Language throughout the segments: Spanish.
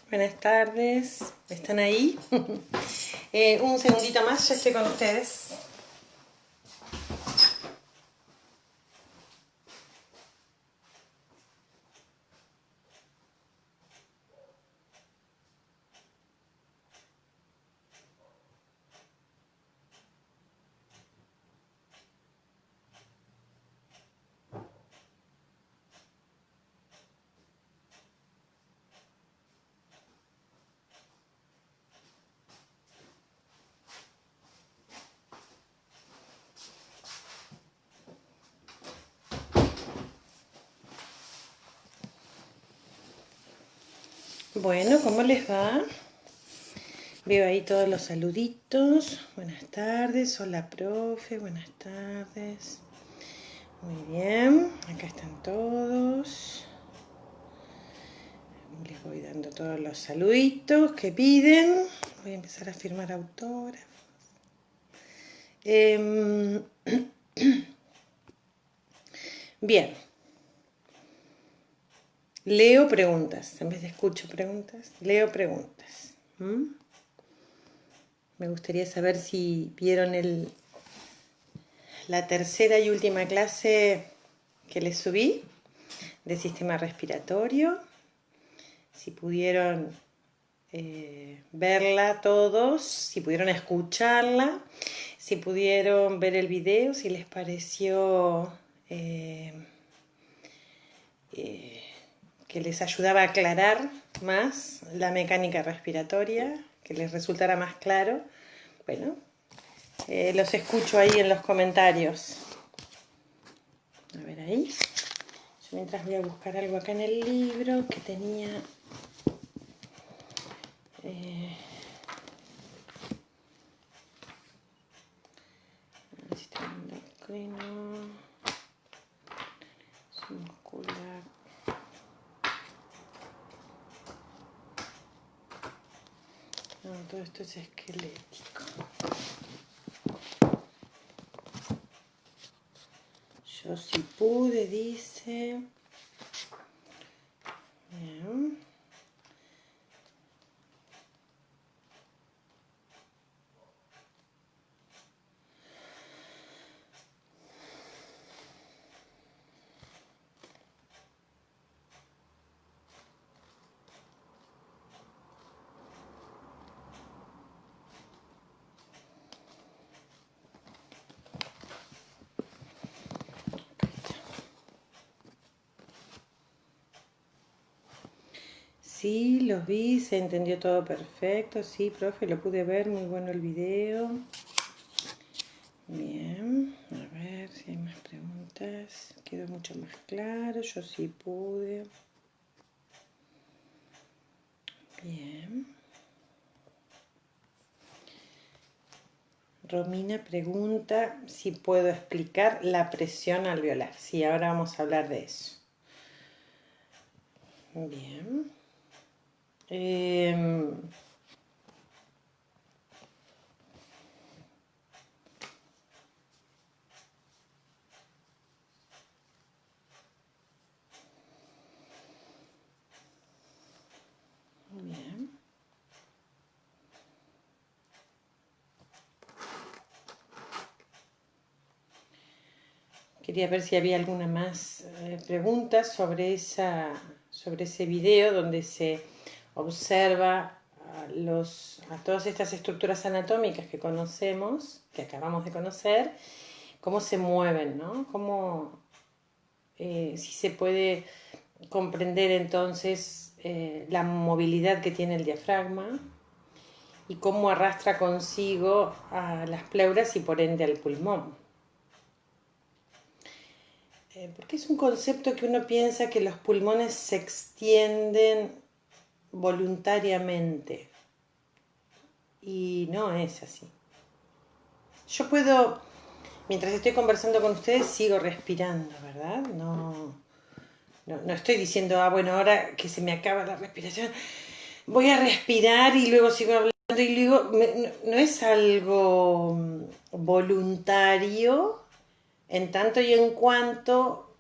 Buenas tardes, ¿están ahí? Un segundito más, ya estoy con ustedes. Bueno, ¿cómo les va? Veo ahí todos los saluditos. Buenas tardes, hola profe, buenas tardes. Muy bien, acá están todos. Les voy dando todos los saluditos que piden. Voy a empezar a firmar autógrafos. Bien. Leo preguntas, en vez de escucho preguntas, leo preguntas. Me gustaría saber si vieron la tercera y última clase que les subí de sistema respiratorio. Si pudieron verla todos, si pudieron escucharla, si pudieron ver el video, si les pareció que les ayudaba a aclarar más la mecánica respiratoria, que les resultara más claro. Bueno, los escucho ahí en los comentarios. A ver ahí. Yo mientras voy a buscar algo acá en el libro que tenía. Sistema endocrino, muscular. No, todo esto es esquelético. Yo sí pude, dice. Bien. Sí, los vi, se entendió todo perfecto. Sí, profe, lo pude ver, muy bueno el video. Bien, a ver si hay más preguntas. Quedó mucho más claro, yo sí pude. Bien. Romina pregunta si puedo explicar la presión alveolar. Sí, ahora vamos a hablar de eso. Bien. Bien. Quería ver si había alguna más pregunta sobre ese video donde se observa a todas estas estructuras anatómicas que conocemos, que acabamos de conocer, cómo se mueven, ¿no? Si se puede comprender entonces la movilidad que tiene el diafragma y cómo arrastra consigo a las pleuras y por ende al pulmón. Porque es un concepto que uno piensa que los pulmones se extienden voluntariamente y no es así. Yo puedo, mientras estoy conversando con ustedes, sigo respirando, ¿verdad? No estoy diciendo, bueno, ahora que se me acaba la respiración, voy a respirar y luego sigo hablando y luego no es algo voluntario en tanto y en cuanto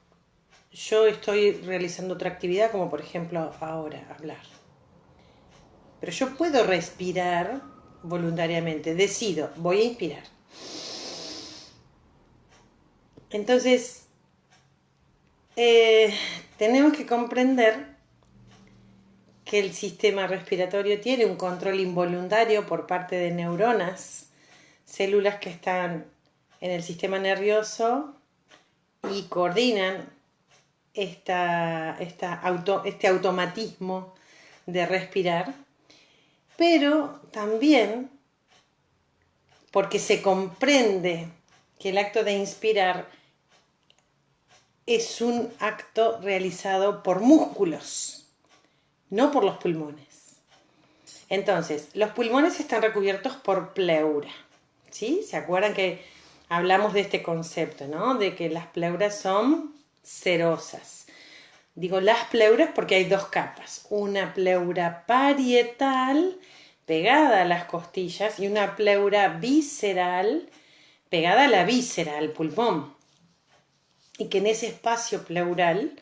yo estoy realizando otra actividad, como por ejemplo ahora hablar. pero yo puedo respirar voluntariamente. Decido, voy a inspirar. Entonces, tenemos que comprender que el sistema respiratorio tiene un control involuntario por parte de neuronas, células que están en el sistema nervioso y coordinan este automatismo de respirar, pero también porque se comprende que el acto de inspirar es un acto realizado por músculos, no por los pulmones. Entonces, los pulmones están recubiertos por pleura, ¿sí? ¿Se acuerdan que hablamos de este concepto, ¿no? De que las pleuras son cerosas. Digo las pleuras porque hay dos capas. Una pleura parietal pegada a las costillas y una pleura visceral pegada a la víscera, al pulmón. Y que en ese espacio pleural,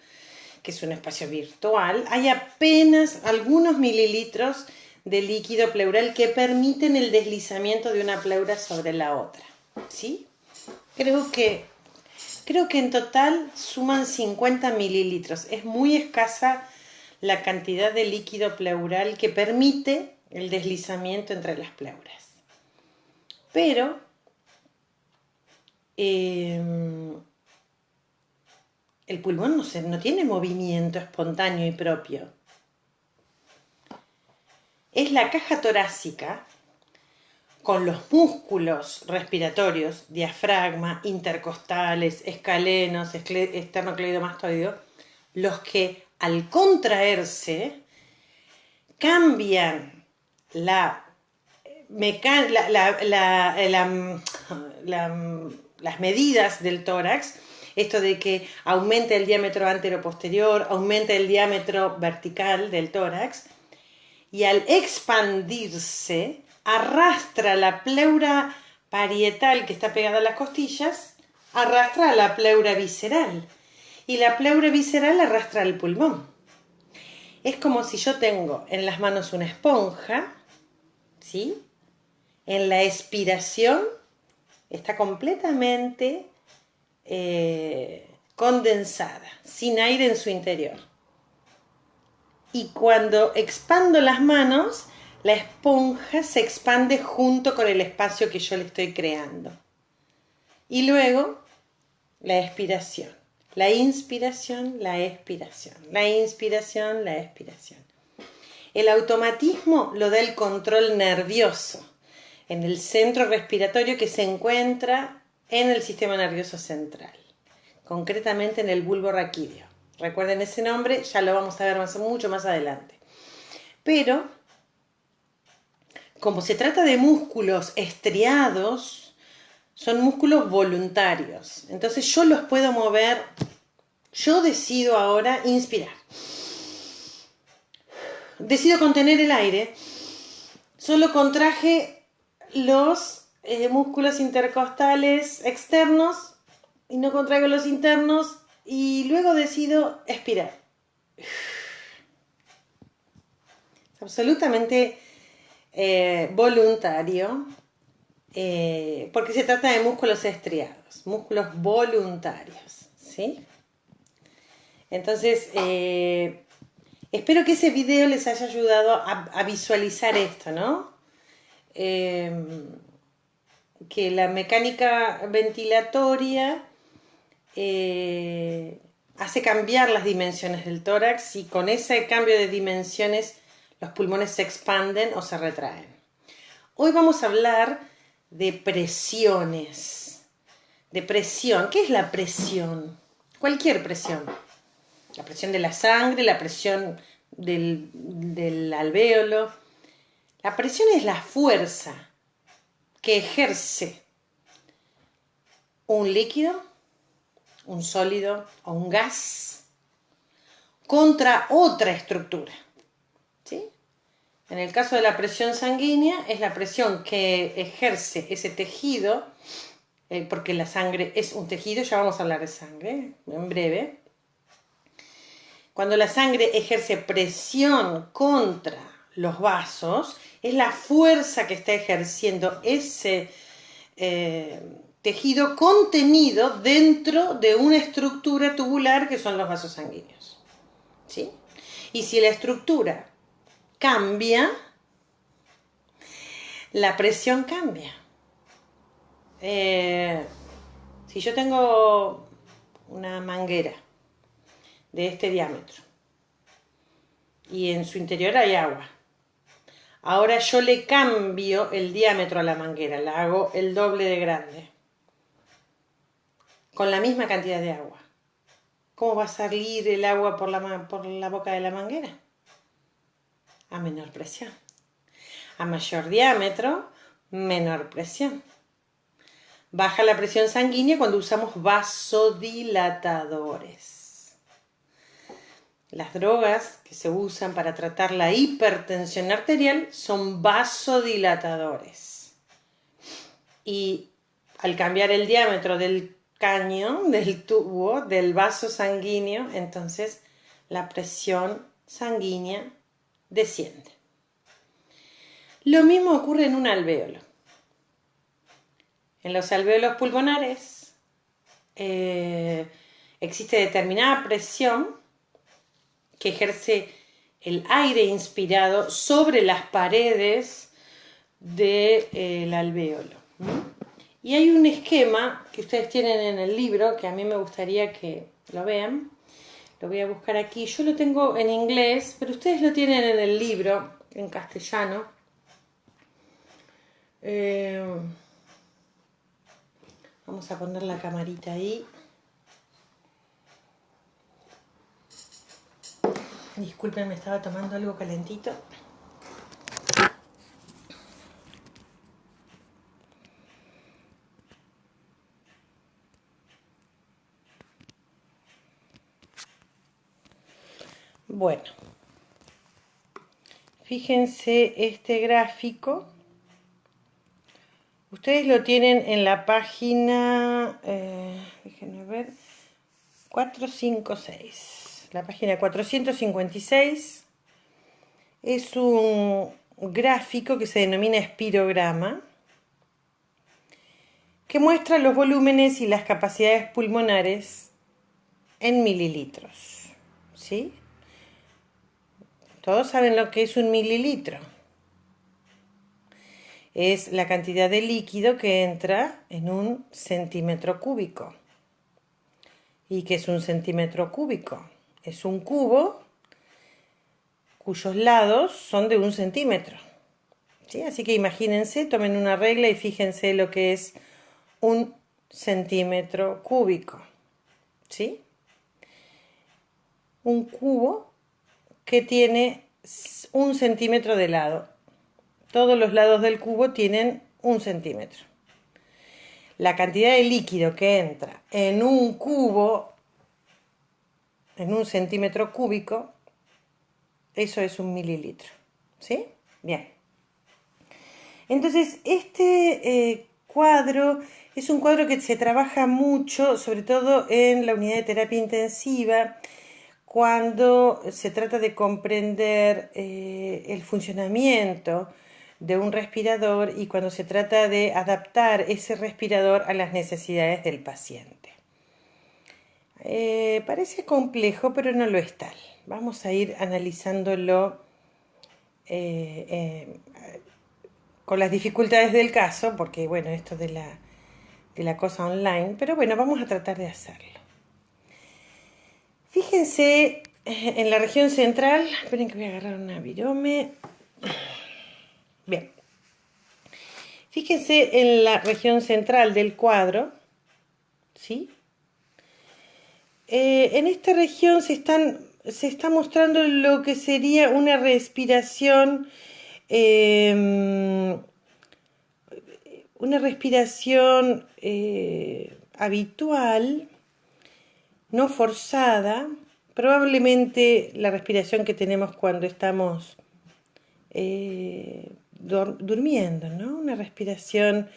que es un espacio virtual, hay apenas algunos mililitros de líquido pleural que permiten el deslizamiento de una pleura sobre la otra. ¿Sí? Creo que en total suman 50 mililitros. Es muy escasa la cantidad de líquido pleural que permite el deslizamiento entre las pleuras. Pero el pulmón no tiene movimiento espontáneo y propio. Es la caja torácica con los músculos respiratorios, diafragma, intercostales, escalenos, esternocleidomastoideo, los que al contraerse cambian las medidas del tórax, esto de que aumenta el diámetro anteroposterior, aumenta el diámetro vertical del tórax, y al expandirse arrastra la pleura parietal que está pegada a las costillas, arrastra a la pleura visceral, y la pleura visceral arrastra al pulmón. Es como si yo tengo en las manos una esponja, ¿sí? En la expiración está completamente condensada, sin aire en su interior. Y cuando expando las manos, la esponja se expande junto con el espacio que yo le estoy creando. Y luego, la expiración. La inspiración, la expiración. La inspiración, la expiración. El automatismo lo da el control nervioso en el centro respiratorio que se encuentra en el sistema nervioso central, concretamente en el bulbo raquídeo. Recuerden ese nombre, ya lo vamos a ver mucho más adelante. Pero, como se trata de músculos estriados, son músculos voluntarios. Entonces yo los puedo mover. Yo decido ahora inspirar. Decido contener el aire. Solo contraje los músculos intercostales externos y no contraigo los internos. Y luego decido expirar. Es absolutamente voluntario, porque se trata de músculos estriados, músculos voluntarios, ¿sí? Entonces, espero que ese video les haya ayudado a visualizar esto, ¿no? Que la mecánica ventilatoria hace cambiar las dimensiones del tórax y con ese cambio de dimensiones los pulmones se expanden o se retraen. Hoy vamos a hablar de presiones. De presión. ¿Qué es la presión? Cualquier presión. La presión de la sangre, la presión del alvéolo. La presión es la fuerza que ejerce un líquido, un sólido o un gas contra otra estructura, ¿sí? En el caso de la presión sanguínea es la presión que ejerce ese tejido, porque la sangre es un tejido, ya vamos a hablar de sangre en breve. Cuando la sangre ejerce presión contra los vasos, es la fuerza que está ejerciendo ese tejido contenido dentro de una estructura tubular que son los vasos sanguíneos. ¿Sí? Y si la estructura cambia, la presión cambia. Si yo tengo una manguera de este diámetro y en su interior hay agua, ahora yo le cambio el diámetro a la manguera, la hago el doble de grande, con la misma cantidad de agua. ¿Cómo va a salir el agua por la boca de la manguera? A menor presión. A mayor diámetro, menor presión. Baja la presión sanguínea cuando usamos vasodilatadores. Las drogas que se usan para tratar la hipertensión arterial son vasodilatadores. Y al cambiar el diámetro del caño, del tubo, del vaso sanguíneo, entonces la presión sanguínea desciende. Lo mismo ocurre en un alvéolo. En los alvéolos pulmonares existe determinada presión que ejerce el aire inspirado sobre las paredes del alvéolo. Y hay un esquema que ustedes tienen en el libro, que a mí me gustaría que lo vean. Lo voy a buscar aquí. Yo lo tengo en inglés, pero ustedes lo tienen en el libro, en castellano. Vamos a poner la camarita ahí. Disculpen, me estaba tomando algo calentito. Bueno, fíjense este gráfico. Ustedes lo tienen en la página, déjenme ver, 456. La página 456 es un gráfico que se denomina espirograma, que muestra los volúmenes y las capacidades pulmonares en mililitros. ¿Sí? Todos saben lo que es un mililitro. Es la cantidad de líquido que entra en un centímetro cúbico. ¿Y qué es un centímetro cúbico? Es un cubo cuyos lados son de 1 centímetro. ¿Sí? Así que imagínense, tomen una regla y fíjense lo que es 1 centímetro cúbico. ¿Sí? Un cubo que tiene 1 centímetro de lado. Todos los lados del cubo tienen 1 centímetro. La cantidad de líquido que entra en un cubo, en 1 centímetro cúbico, eso es 1 mililitro. ¿Sí? Bien. Entonces, este cuadro es un cuadro que se trabaja mucho, sobre todo en la unidad de terapia intensiva, cuando se trata de comprender el funcionamiento de un respirador y cuando se trata de adaptar ese respirador a las necesidades del paciente. Parece complejo, pero no lo es tal. Vamos a ir analizándolo con las dificultades del caso, porque bueno, esto de la cosa online, pero bueno, vamos a tratar de hacerlo. Fíjense en la región central, esperen que voy a agarrar una virome. Bien, fíjense en la región central del cuadro, ¿sí? En esta región se está mostrando lo que sería una respiración, habitual, no forzada, probablemente la respiración que tenemos cuando estamos durmiendo, ¿no? Una respiración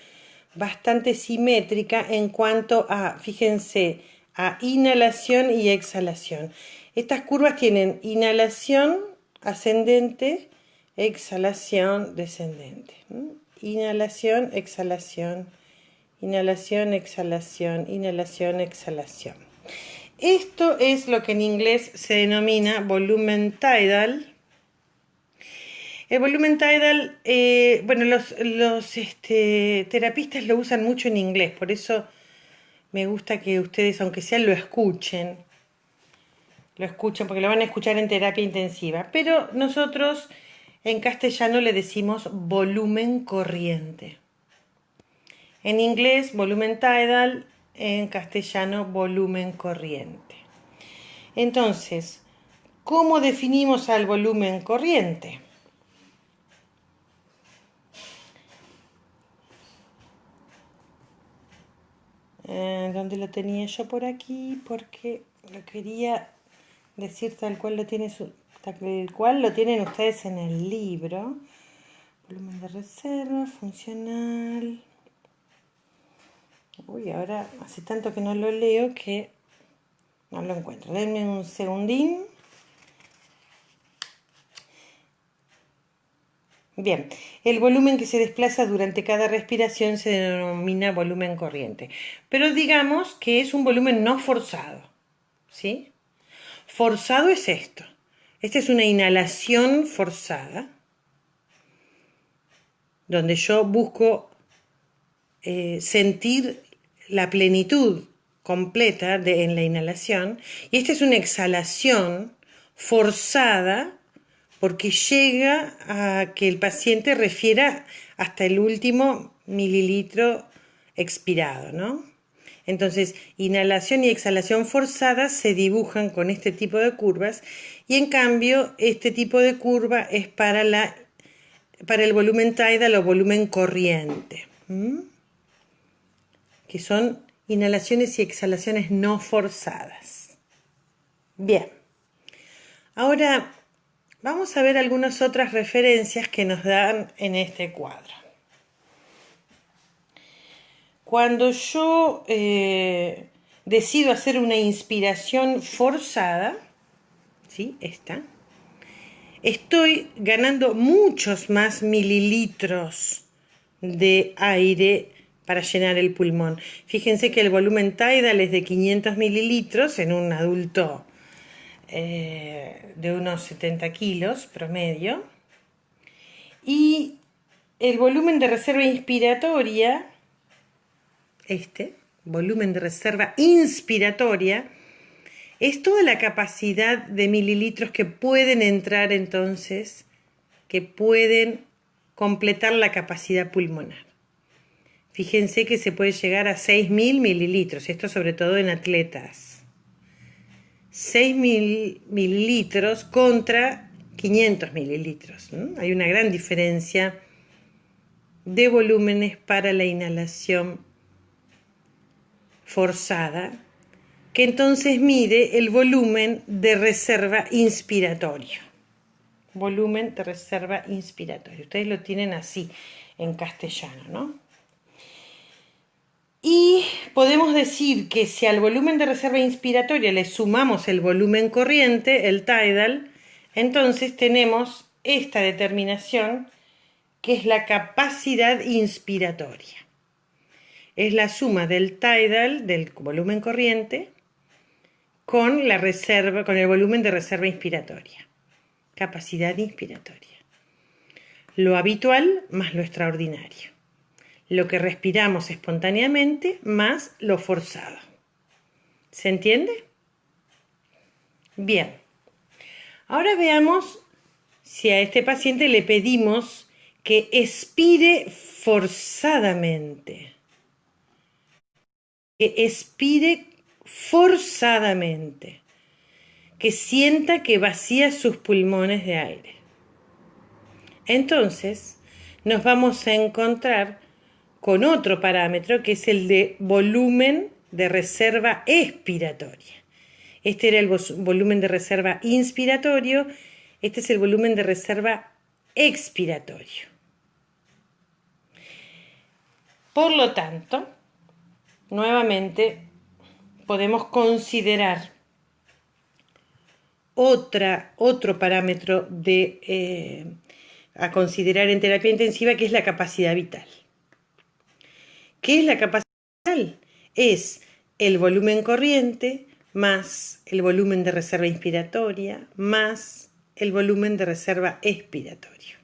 bastante simétrica en cuanto a, fíjense, a inhalación y exhalación. Estas curvas tienen inhalación ascendente, exhalación descendente. Inhalación, exhalación, inhalación, exhalación, inhalación, exhalación. Esto es lo que en inglés se denomina volumen tidal. El volumen tidal, bueno, los terapistas lo usan mucho en inglés, por eso me gusta que ustedes, aunque sea, lo escuchen porque lo van a escuchar en terapia intensiva. Pero nosotros en castellano le decimos volumen corriente. En inglés, volumen tidal, en castellano, volumen corriente. Entonces, ¿cómo definimos al volumen corriente? ¿Dónde lo tenía yo por aquí? Porque lo quería decir tal cual lo tienen ustedes en el libro. Volumen de reserva, funcional. Uy, ahora hace tanto que no lo leo que no lo encuentro. Denme un segundín. Bien, el volumen que se desplaza durante cada respiración se denomina volumen corriente. Pero digamos que es un volumen no forzado, ¿sí? Forzado es esto. Esta es una inhalación forzada, donde yo busco sentir la plenitud completa en la inhalación. Y esta es una exhalación forzada porque llega a que el paciente refiera hasta el último mililitro expirado, ¿no? Entonces, inhalación y exhalación forzada se dibujan con este tipo de curvas y en cambio este tipo de curva es para el volumen tidal o volumen corriente, que son inhalaciones y exhalaciones no forzadas. Bien, ahora vamos a ver algunas otras referencias que nos dan en este cuadro. Cuando yo decido hacer una inspiración forzada, ¿sí? Estoy ganando muchos más mililitros de aire para llenar el pulmón. Fíjense que el volumen tidal es de 500 mililitros en un adulto de unos 70 kilos promedio. Y el volumen de reserva inspiratoria, volumen de reserva inspiratoria, es toda la capacidad de mililitros que pueden entrar entonces, que pueden completar la capacidad pulmonar. Fíjense que se puede llegar a 6.000 mililitros, esto sobre todo en atletas. 6.000 mililitros contra 500 mililitros. Hay una gran diferencia de volúmenes para la inhalación forzada, que entonces mide el volumen de reserva inspiratorio. Volumen de reserva inspiratorio. Ustedes lo tienen así en castellano, ¿no? Y podemos decir que si al volumen de reserva inspiratoria le sumamos el volumen corriente, el tidal, entonces tenemos esta determinación que es la capacidad inspiratoria. Es la suma del tidal, del volumen corriente, con el volumen de reserva inspiratoria. Capacidad inspiratoria. Lo habitual más lo extraordinario. Lo que respiramos espontáneamente más lo forzado. ¿Se entiende? Bien. Ahora veamos si a este paciente le pedimos que expire forzadamente. Que expire forzadamente. Que sienta que vacía sus pulmones de aire. Entonces, nos vamos a encontrar con otro parámetro que es el de volumen de reserva expiratoria. Este era el volumen de reserva inspiratorio, este es el volumen de reserva expiratorio. Por lo tanto, nuevamente podemos considerar otro parámetro a considerar en terapia intensiva, que es la capacidad vital. ¿Qué es la capacidad vital? Es el volumen corriente más el volumen de reserva inspiratoria más el volumen de reserva expiratorio.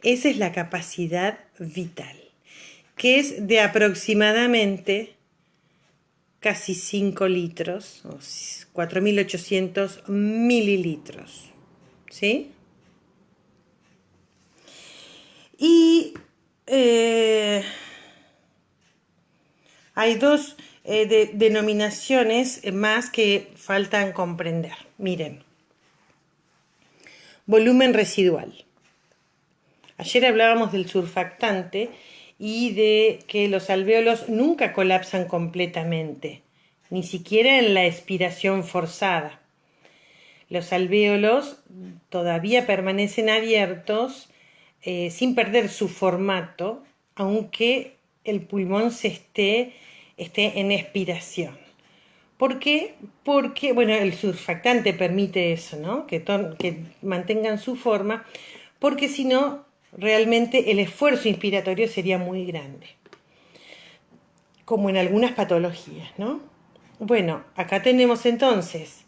Esa es la capacidad vital, que es de aproximadamente casi 5 litros, o 4.800 mililitros. ¿Sí? Y hay dos denominaciones más que faltan comprender. Miren, volumen residual. Ayer hablábamos del surfactante y de que los alvéolos nunca colapsan completamente, ni siquiera en la expiración forzada. Los alvéolos todavía permanecen abiertos sin perder su formato, aunque el pulmón esté en expiración. ¿Por qué? Porque, bueno, el surfactante permite eso, ¿no? Que mantengan su forma, porque si no, realmente el esfuerzo inspiratorio sería muy grande, como en algunas patologías, ¿no? Bueno, acá tenemos entonces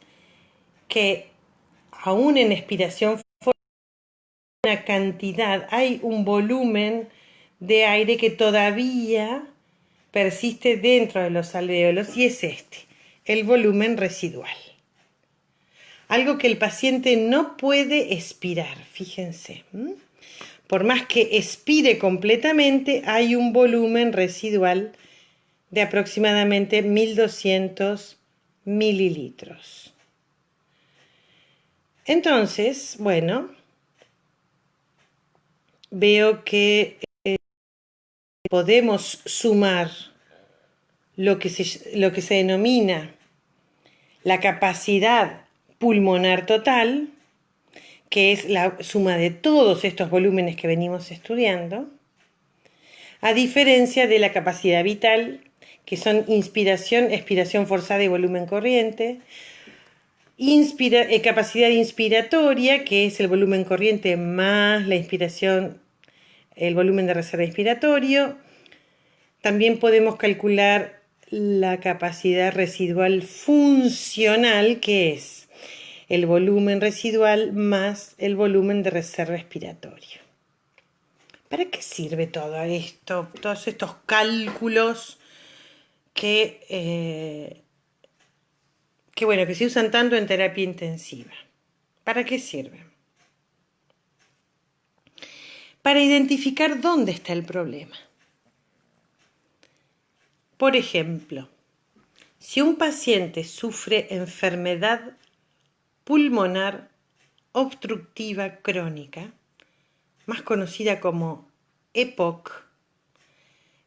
que aún en expiración una cantidad, hay un volumen de aire que todavía persiste dentro de los alvéolos y es el volumen residual. Algo que el paciente no puede expirar, fíjense. Por más que expire completamente, hay un volumen residual de aproximadamente 1.200 mililitros. Entonces, bueno, veo que podemos sumar lo que se denomina la capacidad pulmonar total, que es la suma de todos estos volúmenes que venimos estudiando, a diferencia de la capacidad vital, que son inspiración, expiración forzada y volumen corriente, capacidad inspiratoria, que es el volumen corriente más la inspiración, el volumen de reserva inspiratorio. También podemos calcular la capacidad residual funcional, que es el volumen residual más el volumen de reserva expiratorio. ¿Para qué sirve todo esto? Todos estos cálculos que se usan tanto en terapia intensiva. ¿Para qué sirven? Para identificar dónde está el problema. Por ejemplo, si un paciente sufre enfermedad pulmonar obstructiva crónica, más conocida como EPOC,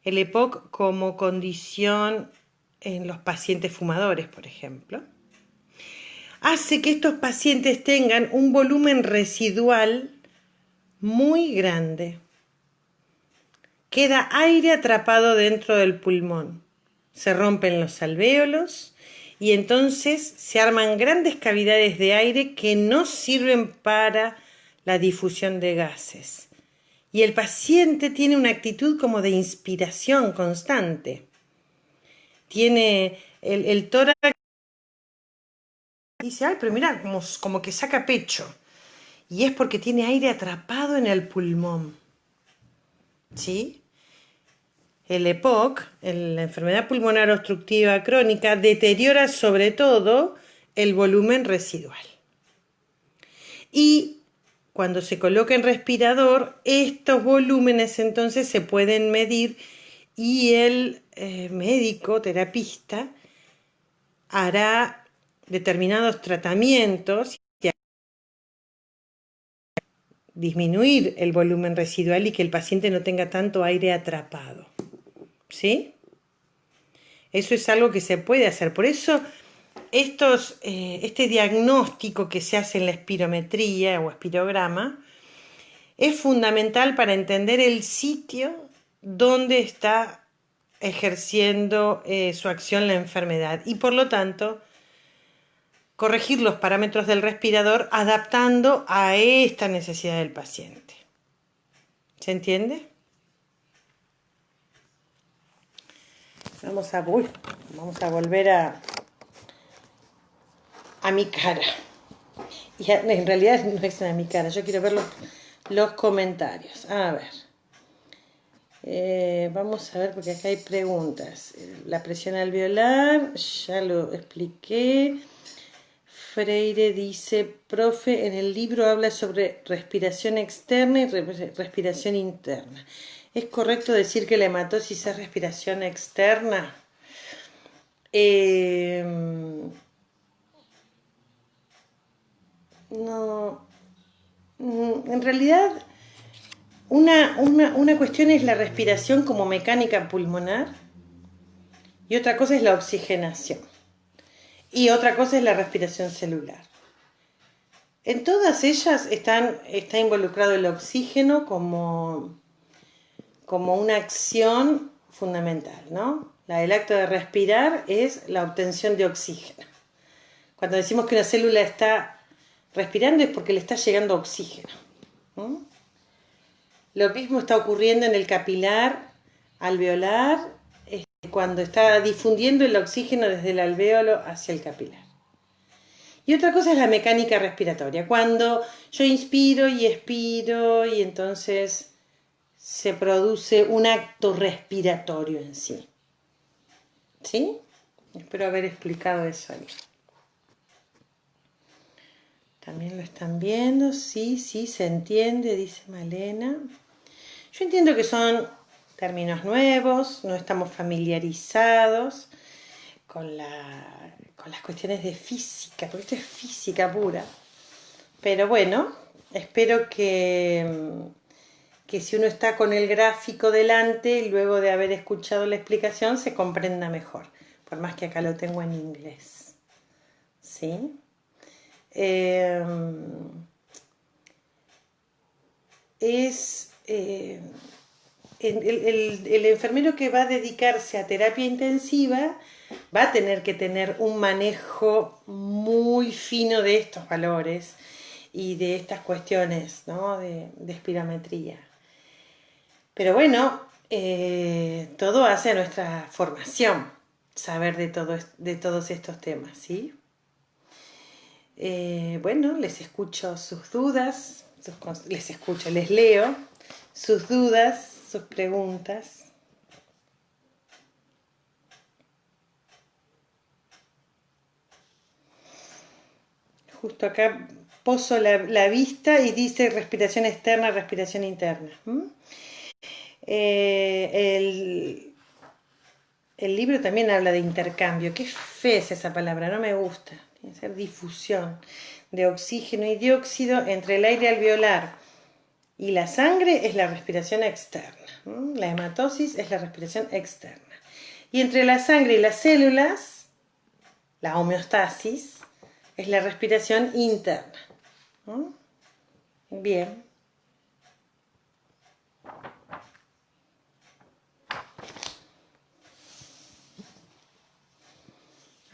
el EPOC como condición en los pacientes fumadores, por ejemplo, hace que estos pacientes tengan un volumen residual muy grande. Queda aire atrapado dentro del pulmón. Se rompen los alvéolos y entonces se arman grandes cavidades de aire que no sirven para la difusión de gases. Y el paciente tiene una actitud como de inspiración constante. Tiene el tórax. Dice, ay, pero mira, como que saca pecho. Y es porque tiene aire atrapado en el pulmón. ¿Sí? El EPOC, la enfermedad pulmonar obstructiva crónica, deteriora sobre todo el volumen residual. Y cuando se coloca en respirador, estos volúmenes entonces se pueden medir y el médico terapista hará determinados tratamientos para disminuir el volumen residual y que el paciente no tenga tanto aire atrapado. ¿Sí? Eso es algo que se puede hacer. Por eso este diagnóstico que se hace en la espirometría o espirograma es fundamental para entender el sitio donde está ejerciendo su acción la enfermedad y por lo tanto corregir los parámetros del respirador adaptando a esta necesidad del paciente. ¿Se entiende? Vamos a volver a mi cara. Y en realidad no es a mi cara, yo quiero ver los comentarios. A ver. Vamos a ver, porque acá hay preguntas. La presión alveolar, ya lo expliqué. Freire dice, profe, en el libro habla sobre respiración externa y respiración interna. ¿Es correcto decir que la hematosis es respiración externa? No, en realidad una cuestión es la respiración como mecánica pulmonar y otra cosa es la oxigenación y otra cosa es la respiración celular. En todas ellas está involucrado el oxígeno como una acción fundamental, ¿no? El acto de respirar es la obtención de oxígeno. Cuando decimos que una célula está respirando es porque le está llegando oxígeno. ¿No? Lo mismo está ocurriendo en el capilar alveolar cuando está difundiendo el oxígeno desde el alvéolo hacia el capilar. Y otra cosa es la mecánica respiratoria, cuando yo inspiro y expiro y entonces se produce un acto respiratorio en sí. ¿Sí? Espero haber explicado eso ahí. También lo están viendo, sí, se entiende, dice Malena. Yo entiendo que son términos nuevos, no estamos familiarizados con las cuestiones de física, porque esto es física pura. Pero bueno, espero que si uno está con el gráfico delante, luego de haber escuchado la explicación, se comprenda mejor, por más que acá lo tengo en inglés. ¿Sí? El enfermero que va a dedicarse a terapia intensiva va a tener que tener un manejo muy fino de estos valores y de estas cuestiones, ¿no? de espirometría. Pero bueno, todo hace a nuestra formación saber de todos estos temas, ¿sí? Bueno, les escucho sus dudas, les leo sus dudas, sus preguntas. Justo acá poso la vista y dice respiración externa, respiración interna. El libro también habla de intercambio. Qué fea es esa palabra, no me gusta. Tiene que ser difusión de oxígeno y dióxido entre el aire alveolar y la sangre es la respiración externa. La hematosis es la respiración externa. Y entre la sangre y las células, la homeostasis, es la respiración interna. Bien.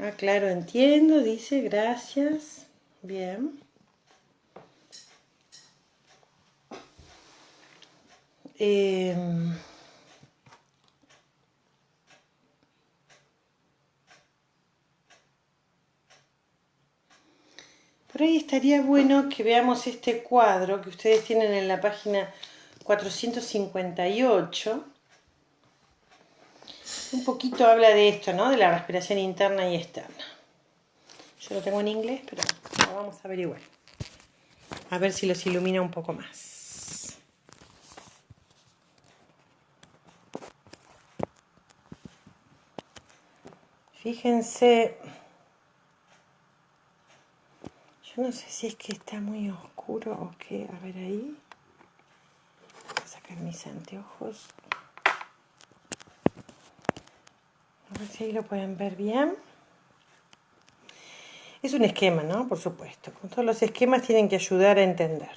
Ah, claro, entiendo, dice, gracias. Bien. Por ahí estaría bueno que veamos este cuadro que ustedes tienen en la página 458. Un poquito habla de esto, ¿no? De la respiración interna y externa. Yo lo tengo en inglés, pero lo vamos a averiguar. A ver si los ilumina un poco más. Fíjense, yo no sé si es que está muy oscuro o qué. A ver ahí. Voy a sacar mis anteojos. A ver si ahí lo pueden ver bien. Es un esquema, ¿no? Por supuesto. Con todos los esquemas tienen que ayudar a entender.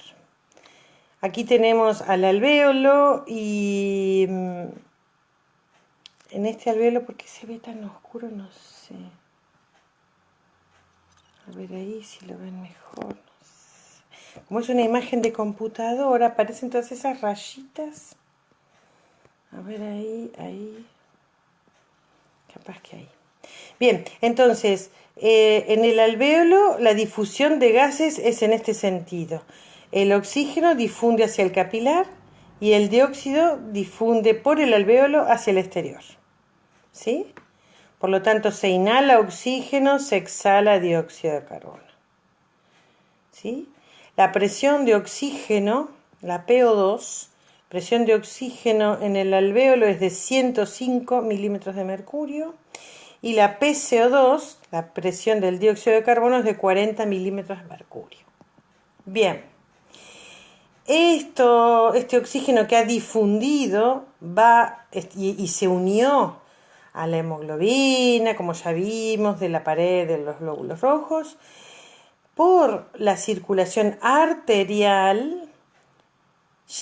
Aquí tenemos al alvéolo y en este alvéolo, ¿por qué se ve tan oscuro? No sé. A ver ahí si lo ven mejor. No sé. como es una imagen de computadora, aparecen todas esas rayitas. A ver, ahí. Capaz que ahí. Bien, entonces, en el alvéolo la difusión de gases es en este sentido. El oxígeno difunde hacia el capilar y el dióxido difunde por el alvéolo hacia el exterior. ¿Sí? Por lo tanto, se inhala oxígeno, se exhala dióxido de carbono. ¿Sí? La presión de oxígeno, la PO2, presión de oxígeno en el alvéolo es de 105 milímetros de mercurio y la PCO2, la presión del dióxido de carbono, es de 40 milímetros de mercurio. Bien, este oxígeno que ha difundido va y se unió a la hemoglobina, como ya vimos, de la pared de los glóbulos rojos, por la circulación arterial,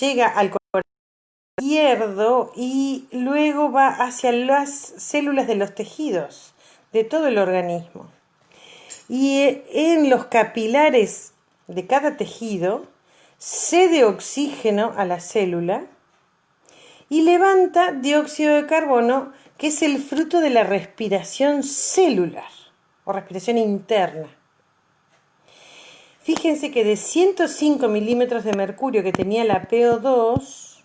llega al corazón izquierdo y luego va hacia las células de los tejidos de todo el organismo. Y en los capilares de cada tejido cede oxígeno a la célula y levanta dióxido de carbono, que es el fruto de la respiración celular o respiración interna. Fíjense que de 105 milímetros de mercurio que tenía la PO2,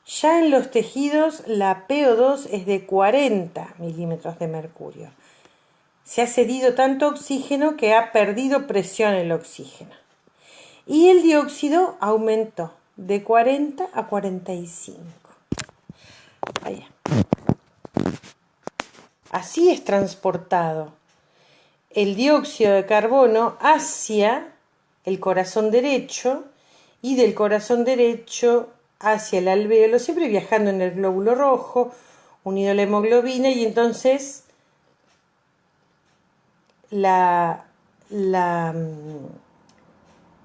ya en los tejidos la PO2 es de 40 milímetros de mercurio. Se ha cedido tanto oxígeno que ha perdido presión el oxígeno. Y el dióxido aumentó de 40 a 45. Allá. Así es transportado el dióxido de carbono hacia el corazón derecho y del corazón derecho hacia el alvéolo, siempre viajando en el glóbulo rojo, unido a la hemoglobina, y entonces la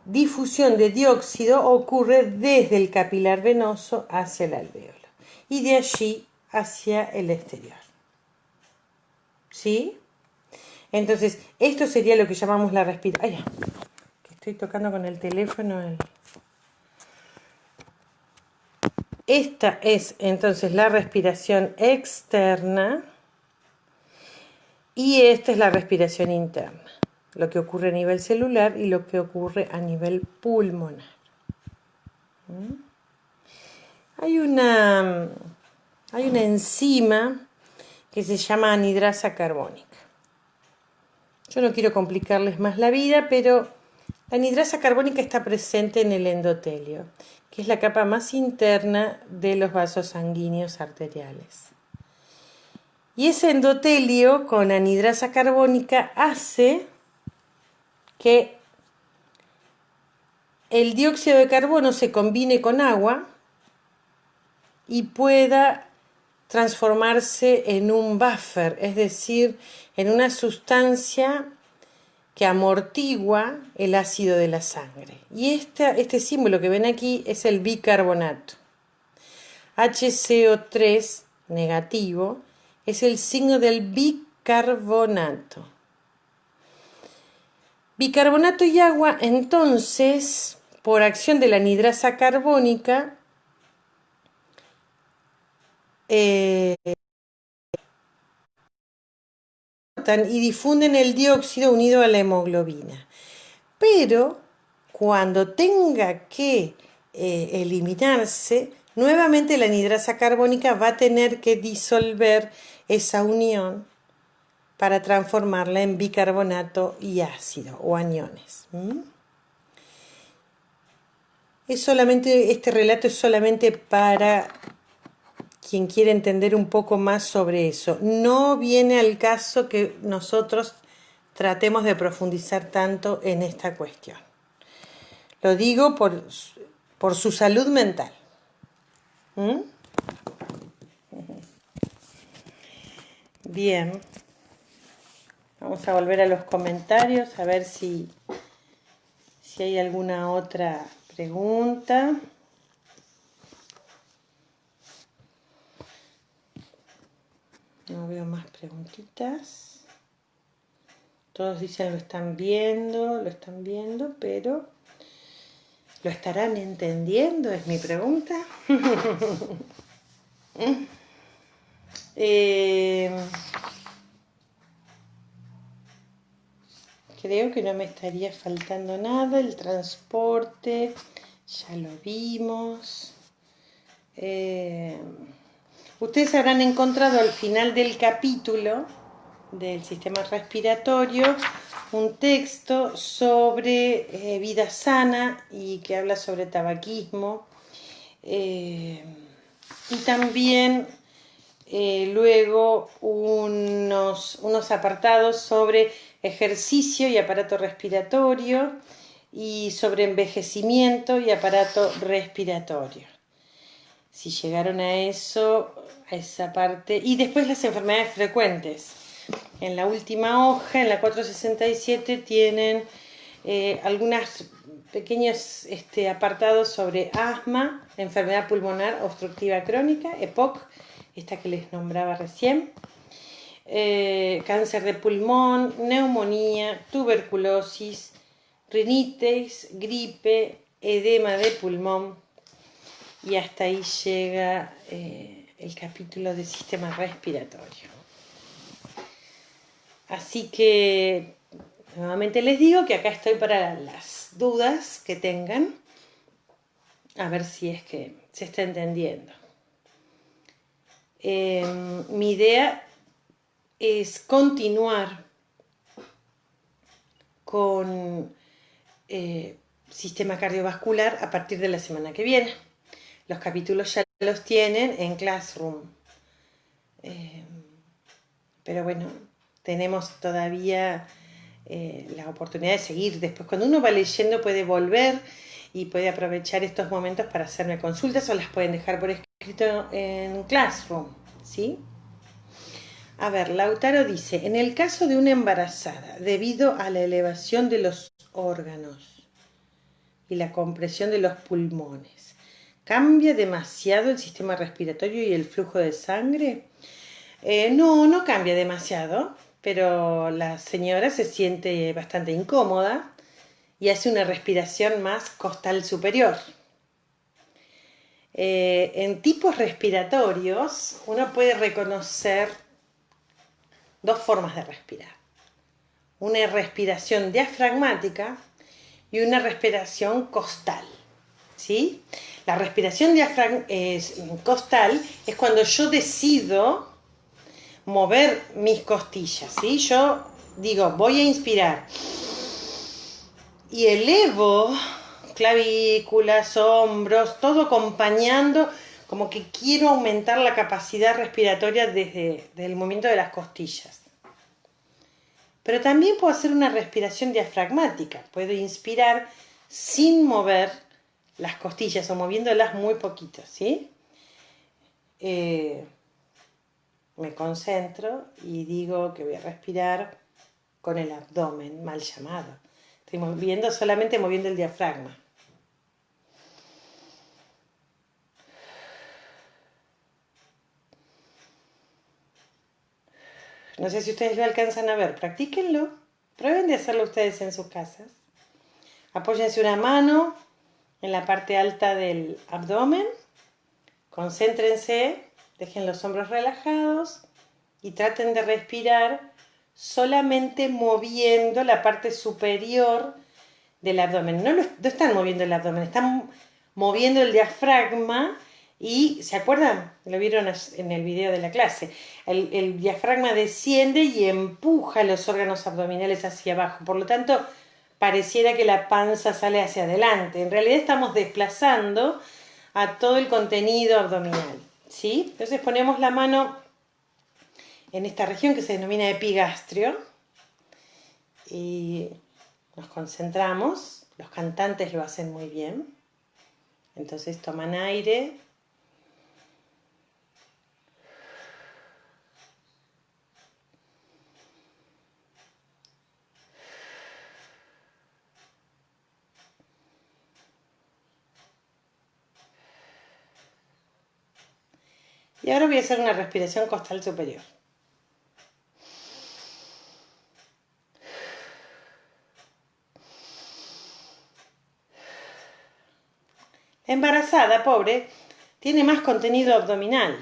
difusión de dióxido ocurre desde el capilar venoso hacia el alvéolo y de allí hacia el exterior. ¿Sí? Entonces, esto sería lo que llamamos la respiración. ¡Ay! Que estoy tocando con el teléfono. Esta es entonces la respiración externa y esta es la respiración interna. Lo que ocurre a nivel celular y lo que ocurre a nivel pulmonar. Hay una enzima que se llama anhidrasa carbónica. Yo no quiero complicarles más la vida, pero la anhidrasa carbónica está presente en el endotelio, que es la capa más interna de los vasos sanguíneos arteriales. Y ese endotelio con anhidrasa carbónica hace que el dióxido de carbono se combine con agua y pueda transformarse en un buffer, es decir, en una sustancia que amortigua el ácido de la sangre. Y este símbolo que ven aquí es el bicarbonato. HCO3 negativo es el signo del bicarbonato. Bicarbonato y agua, entonces, por acción de la anhidrasa carbónica, y difunden el dióxido unido a la hemoglobina. Pero cuando tenga que eliminarse, nuevamente la anhidrasa carbónica va a tener que disolver esa unión para transformarla en bicarbonato y ácido o aniones. Este relato es solamente para quien quiere entender un poco más sobre eso. No viene al caso que nosotros tratemos de profundizar tanto en esta cuestión. Lo digo por su salud mental. Bien. Vamos a volver a los comentarios a ver si hay alguna otra pregunta. No veo más preguntitas. Todos dicen lo están viendo, pero ¿Lo estarán entendiendo? Es mi pregunta. Creo que no me estaría faltando nada. El transporte, ya lo vimos. Ustedes habrán encontrado al final del capítulo del sistema respiratorio un texto sobre vida sana y que habla sobre tabaquismo. Y también luego unos apartados sobre ejercicio y aparato respiratorio y sobre envejecimiento y aparato respiratorio. Si llegaron a eso, a esa parte. Y después las enfermedades frecuentes. En la última hoja, en la 467, tienen algunos pequeños apartados sobre asma, enfermedad pulmonar obstructiva crónica, EPOC, esta que les nombraba recién, cáncer de pulmón, neumonía, tuberculosis, rinitis, gripe, edema de pulmón, y hasta ahí llega el capítulo del sistema respiratorio. Así que nuevamente les digo que acá estoy para las dudas que tengan, a ver si es que se está entendiendo. Mi idea es continuar con sistema cardiovascular a partir de la semana que viene. Los capítulos ya los tienen en Classroom. Pero bueno, tenemos todavía la oportunidad de seguir. Después, cuando uno va leyendo, puede volver y puede aprovechar estos momentos para hacerme consultas o las pueden dejar por escrito en Classroom, ¿sí? A ver, Lautaro dice, en el caso de una embarazada, debido a la elevación de los órganos y la compresión de los pulmones, ¿cambia demasiado el sistema respiratorio y el flujo de sangre? No cambia demasiado, pero la señora se siente bastante incómoda y hace una respiración más costal superior. En tipos respiratorios uno puede reconocer dos formas de respirar. Una respiración diafragmática y una respiración costal, ¿sí? La respiración costal es cuando yo decido mover mis costillas, ¿sí? Yo digo, voy a inspirar y elevo clavículas, hombros, todo acompañando, como que quiero aumentar la capacidad respiratoria desde el movimiento de las costillas. Pero también puedo hacer una respiración diafragmática. Puedo inspirar sin mover las costillas o moviéndolas muy poquito, ¿sí? Me concentro y digo que voy a respirar con el abdomen, mal llamado. Estoy solamente moviendo el diafragma. No sé si ustedes lo alcanzan a ver, practíquenlo. Prueben de hacerlo ustedes en sus casas. Apóyense una mano en la parte alta del abdomen. Concéntrense, dejen los hombros relajados y traten de respirar solamente moviendo la parte superior del abdomen. No están moviendo el abdomen, están moviendo el diafragma y, ¿se acuerdan? Lo vieron en el video de la clase. El diafragma desciende y empuja los órganos abdominales hacia abajo. Por lo tanto, pareciera que la panza sale hacia adelante. En realidad estamos desplazando a todo el contenido abdominal, ¿sí? Entonces ponemos la mano en esta región que se denomina epigastrio y nos concentramos. Los cantantes lo hacen muy bien. Entonces toman aire. Y ahora voy a hacer una respiración costal superior. La embarazada, pobre, tiene más contenido abdominal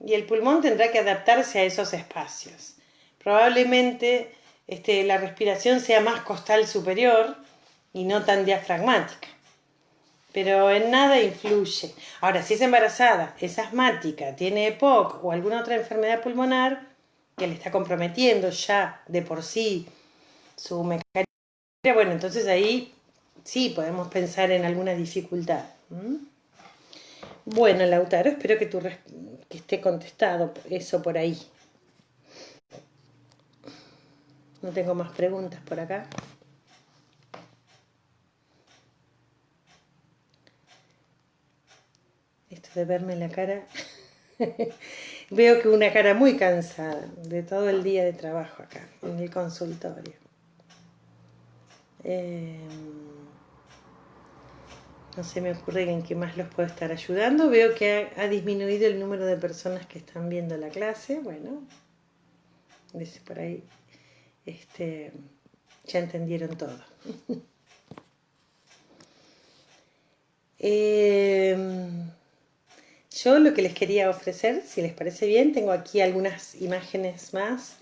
y el pulmón tendrá que adaptarse a esos espacios. Probablemente la respiración sea más costal superior y no tan diafragmática. Pero en nada influye. Ahora, si es embarazada, es asmática, tiene EPOC o alguna otra enfermedad pulmonar que le está comprometiendo ya de por sí su mecanismo, bueno, entonces ahí sí podemos pensar en alguna dificultad. Bueno, Lautaro, espero que esté contestado eso por ahí. No tengo más preguntas por acá. Esto de verme la cara. Veo que una cara muy cansada de todo el día de trabajo acá, en el consultorio. No se me ocurre en qué más los puedo estar ayudando. Veo que ha disminuido el número de personas que están viendo la clase. Bueno, por ahí ya entendieron todo. Yo lo que les quería ofrecer, si les parece bien, tengo aquí algunas imágenes más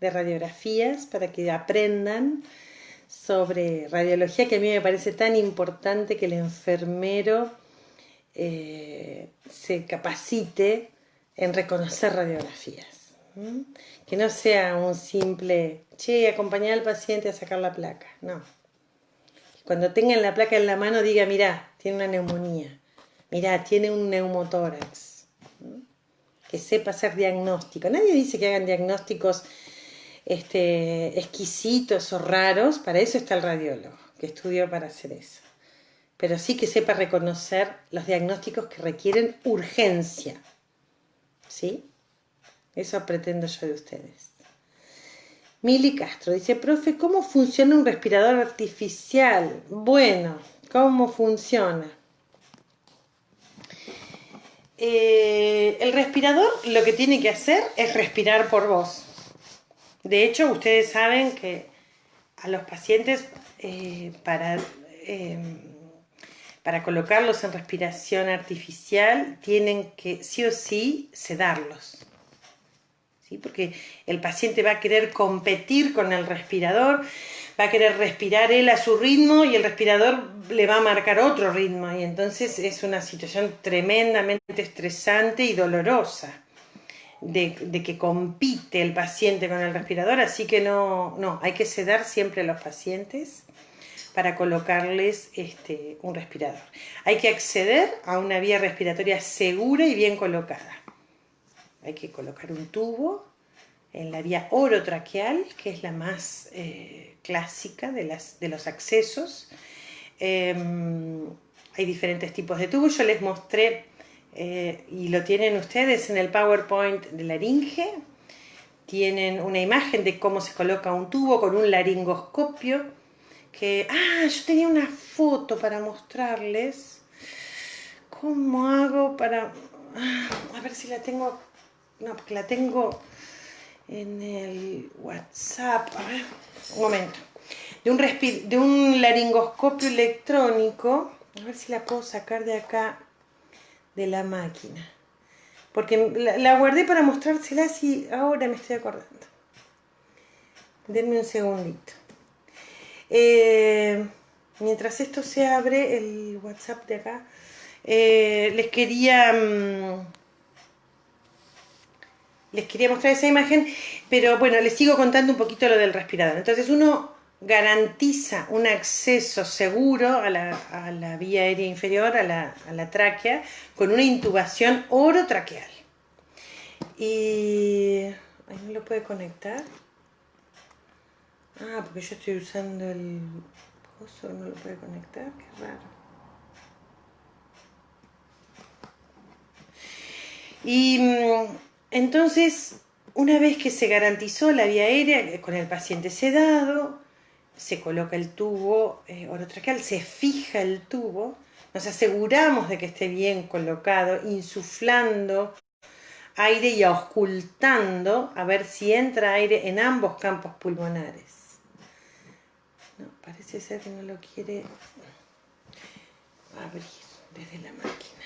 de radiografías para que aprendan sobre radiología, que a mí me parece tan importante que el enfermero se capacite en reconocer radiografías. Que no sea un simple, acompañar al paciente a sacar la placa. No. Cuando tengan la placa en la mano, diga, mirá, tiene una neumonía. Mirá, tiene un neumotórax. Que sepa hacer diagnóstico. Nadie dice que hagan diagnósticos exquisitos o raros. Para eso está el radiólogo, que estudió para hacer eso. Pero sí que sepa reconocer los diagnósticos que requieren urgencia. ¿Sí? Eso pretendo yo de ustedes. Mili Castro dice, profe, ¿cómo funciona un respirador artificial? Bueno, ¿cómo funciona? El respirador lo que tiene que hacer es respirar por voz. De hecho, ustedes saben que a los pacientes para colocarlos en respiración artificial tienen que sí o sí sedarlos. ¿Sí? Porque el paciente va a querer competir con el respirador, va a querer respirar él a su ritmo y el respirador le va a marcar otro ritmo y entonces es una situación tremendamente estresante y dolorosa de que compite el paciente con el respirador, así que no, hay que sedar siempre a los pacientes para colocarles un respirador. Hay que acceder a una vía respiratoria segura y bien colocada. Hay que colocar un tubo en la vía orotraqueal, que es la más clásica de los accesos. Hay diferentes tipos de tubos. Yo les mostré, y lo tienen ustedes en el PowerPoint de laringe. Tienen una imagen de cómo se coloca un tubo con un laringoscopio. Yo tenía una foto para mostrarles. ¿Cómo hago para...? A ver si la tengo... No, porque la tengo en el WhatsApp. A ver, un momento. De un laringoscopio electrónico. A ver si la puedo sacar de acá, de la máquina. Porque la guardé para mostrársela y ahora me estoy acordando. Denme un segundito. Mientras esto se abre, el WhatsApp de acá, les quería mostrar esa imagen, pero bueno, les sigo contando un poquito lo del respirador. Entonces uno garantiza un acceso seguro a la vía aérea inferior, a la tráquea, con una intubación orotraqueal. Y... ¿Ahí no lo puede conectar? Porque yo estoy usando el coso, no lo puede conectar, qué raro. Y entonces, una vez que se garantizó la vía aérea con el paciente sedado, se coloca el tubo orotraqueal, se fija el tubo, nos aseguramos de que esté bien colocado, insuflando aire y auscultando a ver si entra aire en ambos campos pulmonares. No, parece ser que no lo quiere abrir. desde la máquina.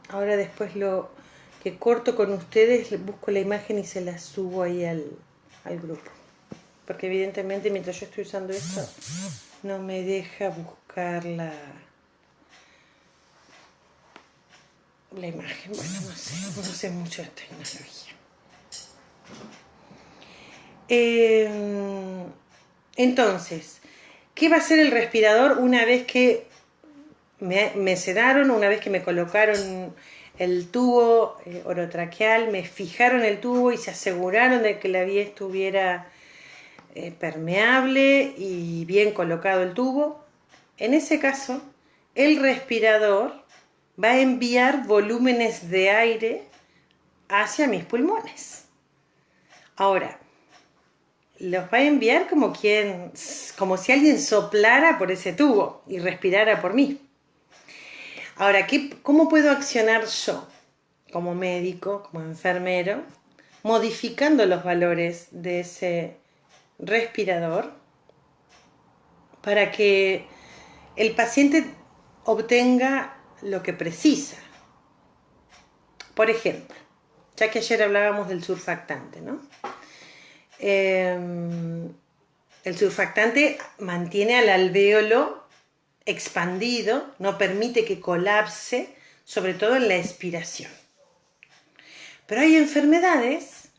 Ahora después lo que corto con ustedes, busco la imagen y se la subo ahí al grupo. Porque evidentemente mientras yo estoy usando esto, no me deja buscar la imagen. Bueno, no sé mucho de tecnología. Entonces, ¿qué va a hacer el respirador una vez que me sedaron, una vez que me colocaron el tubo orotraqueal, me fijaron el tubo y se aseguraron de que la vía estuviera permeable y bien colocado el tubo? En ese caso, el respirador va a enviar volúmenes de aire hacia mis pulmones. Ahora, los va a enviar como si alguien soplara por ese tubo y respirara por mí. Ahora, ¿cómo puedo accionar yo, como médico, como enfermero, modificando los valores de ese respirador para que el paciente obtenga lo que precisa? Por ejemplo, ya que ayer hablábamos del surfactante, ¿no? El surfactante mantiene al alvéolo expandido, no permite que colapse, sobre todo en la expiración. Pero hay enfermedades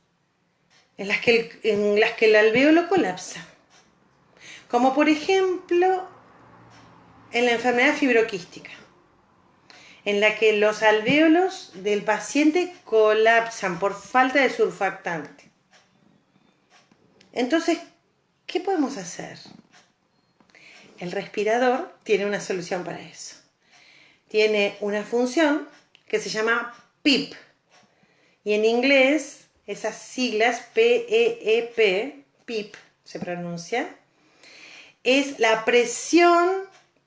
en las que el alvéolo colapsa, como por ejemplo en la enfermedad fibroquística, en la que los alvéolos del paciente colapsan por falta de surfactante. Entonces, ¿qué podemos hacer? El respirador tiene una solución para eso. Tiene una función que se llama PEEP. Y en inglés, esas siglas PEEP, PEEP se pronuncia, es la presión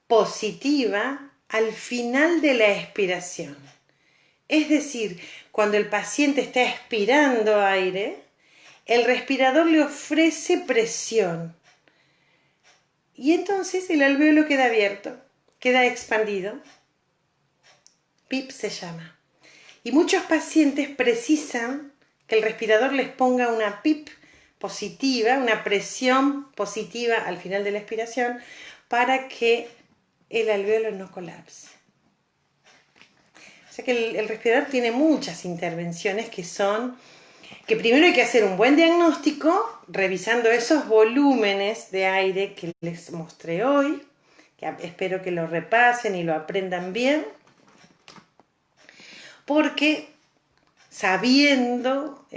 positiva al final de la expiración. Es decir, cuando el paciente está expirando aire, el respirador le ofrece presión. Y entonces el alvéolo queda abierto, queda expandido. PEEP se llama. Y muchos pacientes precisan que el respirador les ponga una PEEP positiva, una presión positiva al final de la expiración, para que el alvéolo no colapse. O sea que el respirador tiene muchas intervenciones que primero hay que hacer un buen diagnóstico, revisando esos volúmenes de aire que les mostré hoy, que espero que lo repasen y lo aprendan bien, porque sabiendo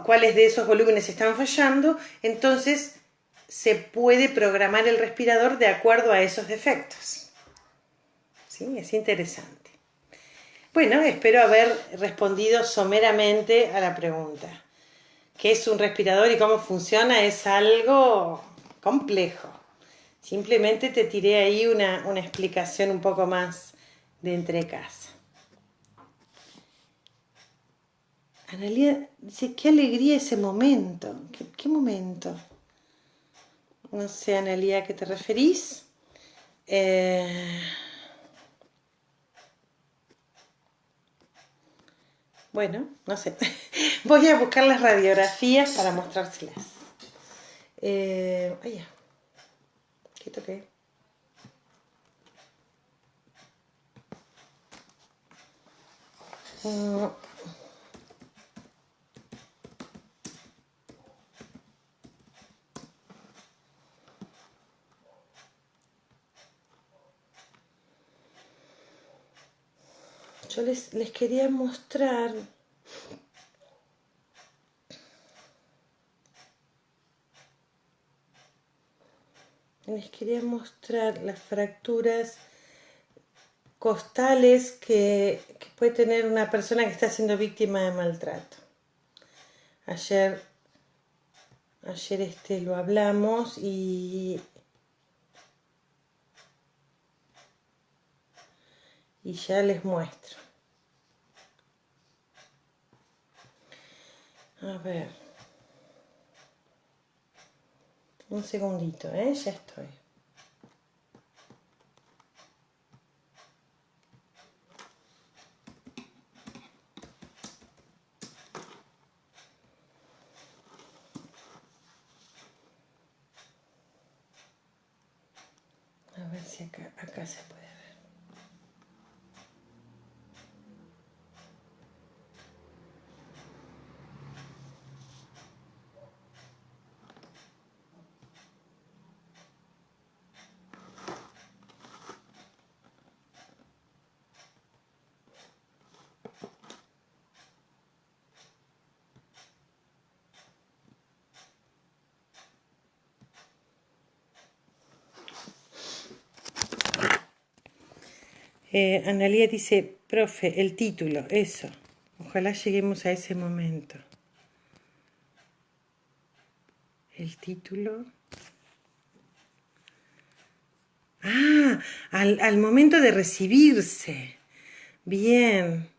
cuáles de esos volúmenes están fallando, entonces se puede programar el respirador de acuerdo a esos defectos. ¿Sí? Es interesante. Bueno, espero haber respondido someramente a la pregunta. ¿Qué es un respirador y cómo funciona? Es algo complejo. Simplemente te tiré ahí una explicación un poco más de entrecasa. Analía dice, qué alegría ese momento. ¿Qué momento? No sé, Analía, ¿a qué te referís? Bueno, no sé. Voy a buscar las radiografías para mostrárselas. Ay, ya. ¿Qué toqué? Yo les quería mostrar. Les quería mostrar las fracturas costales que puede tener una persona que está siendo víctima de maltrato. Ayer lo hablamos y ya les muestro. A ver. Un segundito, ya estoy. A ver si acá se puede ver. Analía dice, profe, el título, eso. Ojalá lleguemos a ese momento. El título. Ah, al momento de recibirse. Bien.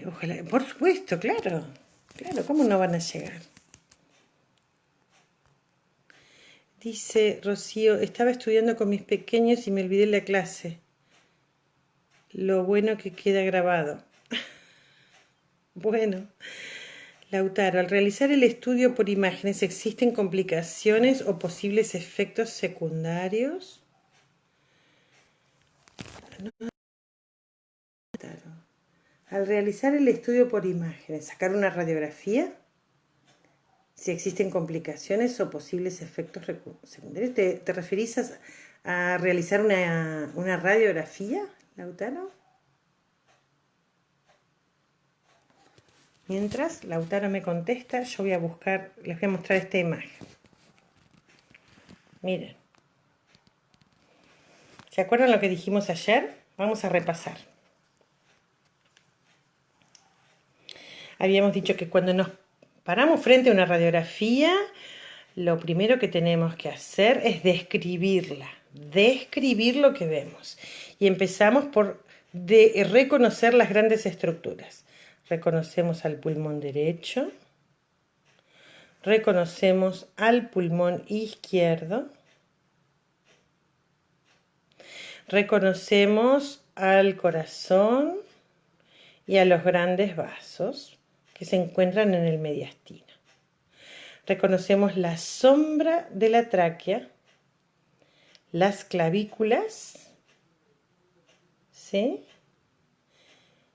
Ojalá, por supuesto, claro. Claro, ¿cómo no van a llegar? Dice Rocío, estaba estudiando con mis pequeños y me olvidé la clase. Lo bueno que queda grabado. Bueno, Lautaro, al realizar el estudio por imágenes, ¿existen complicaciones o posibles efectos secundarios? Lautaro, al realizar el estudio por imágenes, ¿sacar una radiografía? Si existen complicaciones o posibles efectos secundarios. ¿Te referís a realizar una radiografía, Lautaro? Mientras Lautaro me contesta, yo voy a buscar, les voy a mostrar esta imagen. Miren. ¿Se acuerdan lo que dijimos ayer? Vamos a repasar. Habíamos dicho que cuando nos paramos frente a una radiografía, lo primero que tenemos que hacer es describirla, describir lo que vemos. Y empezamos por reconocer las grandes estructuras. Reconocemos al pulmón derecho, reconocemos al pulmón izquierdo, reconocemos al corazón y a los grandes vasos que se encuentran en el mediastino. Reconocemos la sombra de la tráquea, las clavículas, ¿sí?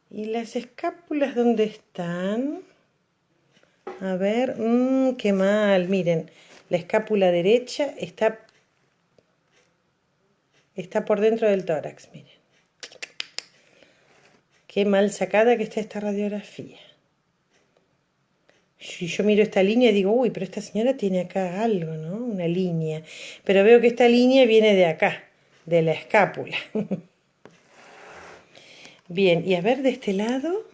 Y las escápulas, ¿dónde están? A ver, qué mal, miren, la escápula derecha está por dentro del tórax, miren. Qué mal sacada que está esta radiografía. Si yo miro esta línea digo, uy, pero esta señora tiene acá algo, ¿no? Una línea. Pero veo que esta línea viene de acá, de la escápula. Bien, y a ver de este lado,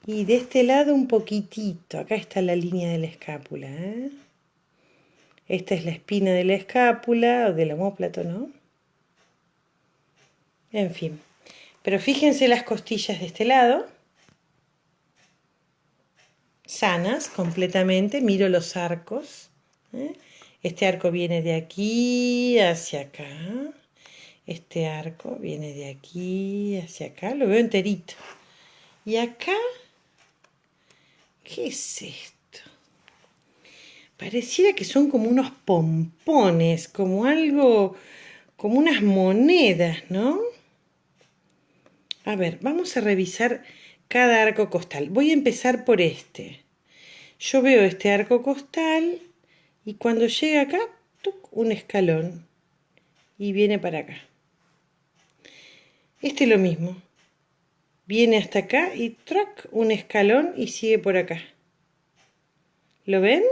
y de este lado un poquitito. Acá está la línea de la escápula, ¿eh? Esta es la espina de la escápula, o del omóplato, ¿no? En fin. Pero fíjense las costillas de este lado. Sanas completamente, miro los arcos. Este arco viene de aquí hacia acá. Este arco viene de aquí hacia acá. Lo veo enterito. Y acá, ¿qué es esto? Pareciera que son como unos pompones, como algo, como unas monedas, ¿no? A ver, vamos a revisar cada arco costal. Voy a empezar por este. Yo veo este arco costal y cuando llega acá, ¡tuc!, un escalón y viene para acá. Este es lo mismo. Viene hasta acá y ¡trac!, un escalón y sigue por acá. ¿Lo ven?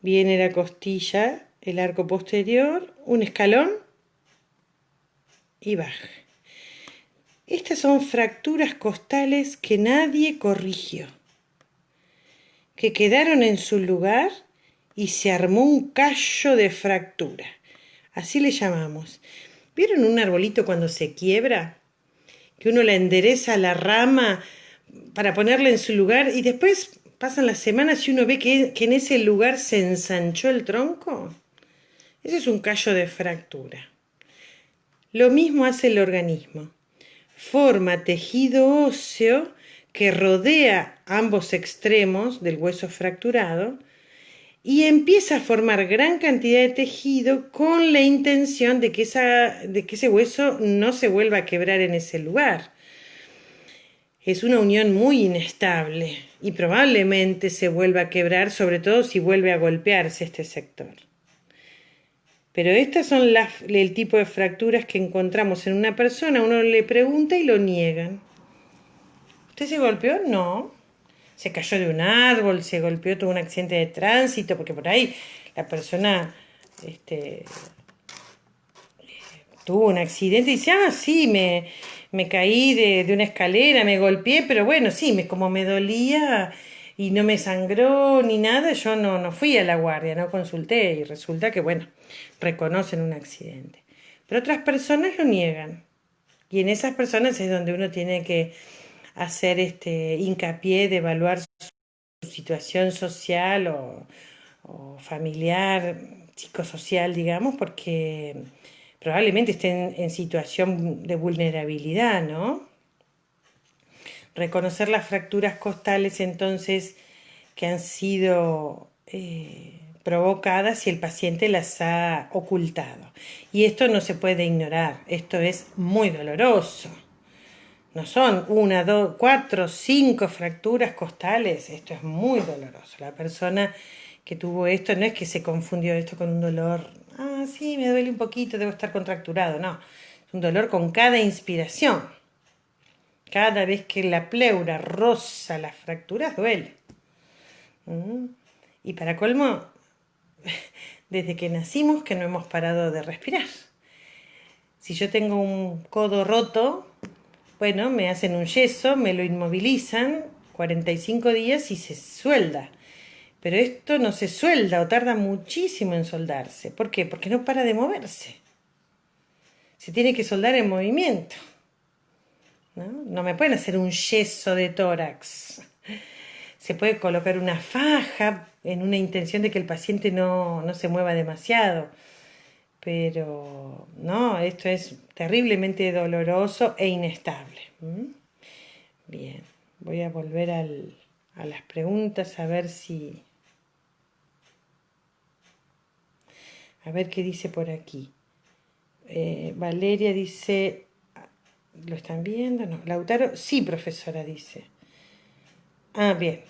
Viene la costilla, el arco posterior, un escalón y baja. Estas son fracturas costales que nadie corrigió, que quedaron en su lugar y se armó un callo de fractura. Así le llamamos. ¿Vieron un arbolito cuando se quiebra? Que uno la endereza a la rama para ponerla en su lugar y después pasan las semanas y uno ve que en ese lugar se ensanchó el tronco. Ese es un callo de fractura. Lo mismo hace el organismo. Forma tejido óseo que rodea ambos extremos del hueso fracturado y empieza a formar gran cantidad de tejido con la intención de que ese hueso no se vuelva a quebrar en ese lugar. Es una unión muy inestable y probablemente se vuelva a quebrar, sobre todo si vuelve a golpearse este sector. Pero estas son el tipo de fracturas que encontramos en una persona. Uno le pregunta y lo niegan. ¿Usted se golpeó? No. Se cayó de un árbol, se golpeó, tuvo un accidente de tránsito, porque por ahí la persona tuvo un accidente y dice, sí, me caí de una escalera, me golpeé, pero bueno, sí, como me dolía y no me sangró ni nada, yo no fui a la guardia, no consulté y resulta que, bueno, reconocen un accidente. Pero otras personas lo niegan. Y en esas personas es donde uno tiene que hacer hincapié de evaluar su situación social o familiar, psicosocial, digamos, porque probablemente estén en situación de vulnerabilidad, ¿no? Reconocer las fracturas costales entonces que han sido provocadas si el paciente las ha ocultado. Y esto no se puede ignorar, esto es muy doloroso. No son 1, 2, 4, 5 fracturas costales, esto es muy doloroso. La persona que tuvo esto no es que se confundió esto con un dolor, sí, me duele un poquito, debo estar contracturado, no. Es un dolor con cada inspiración. Cada vez que la pleura roza las fracturas duele. Y para colmo, desde que nacimos que no hemos parado de respirar. Si yo tengo un codo roto, bueno, me hacen un yeso, me lo inmovilizan 45 días y se suelda. Pero esto no se suelda o tarda muchísimo en soldarse. ¿Por qué? Porque no para de moverse. Se tiene que soldar en movimiento. No me pueden hacer un yeso de tórax. Se puede colocar una faja en una intención de que el paciente no se mueva demasiado. Pero no, esto es terriblemente doloroso e inestable. Bien, voy a volver a las preguntas a ver a ver qué dice por aquí. Valeria dice, ¿lo están viendo? No. Lautaro, sí, profesora, dice. Bien.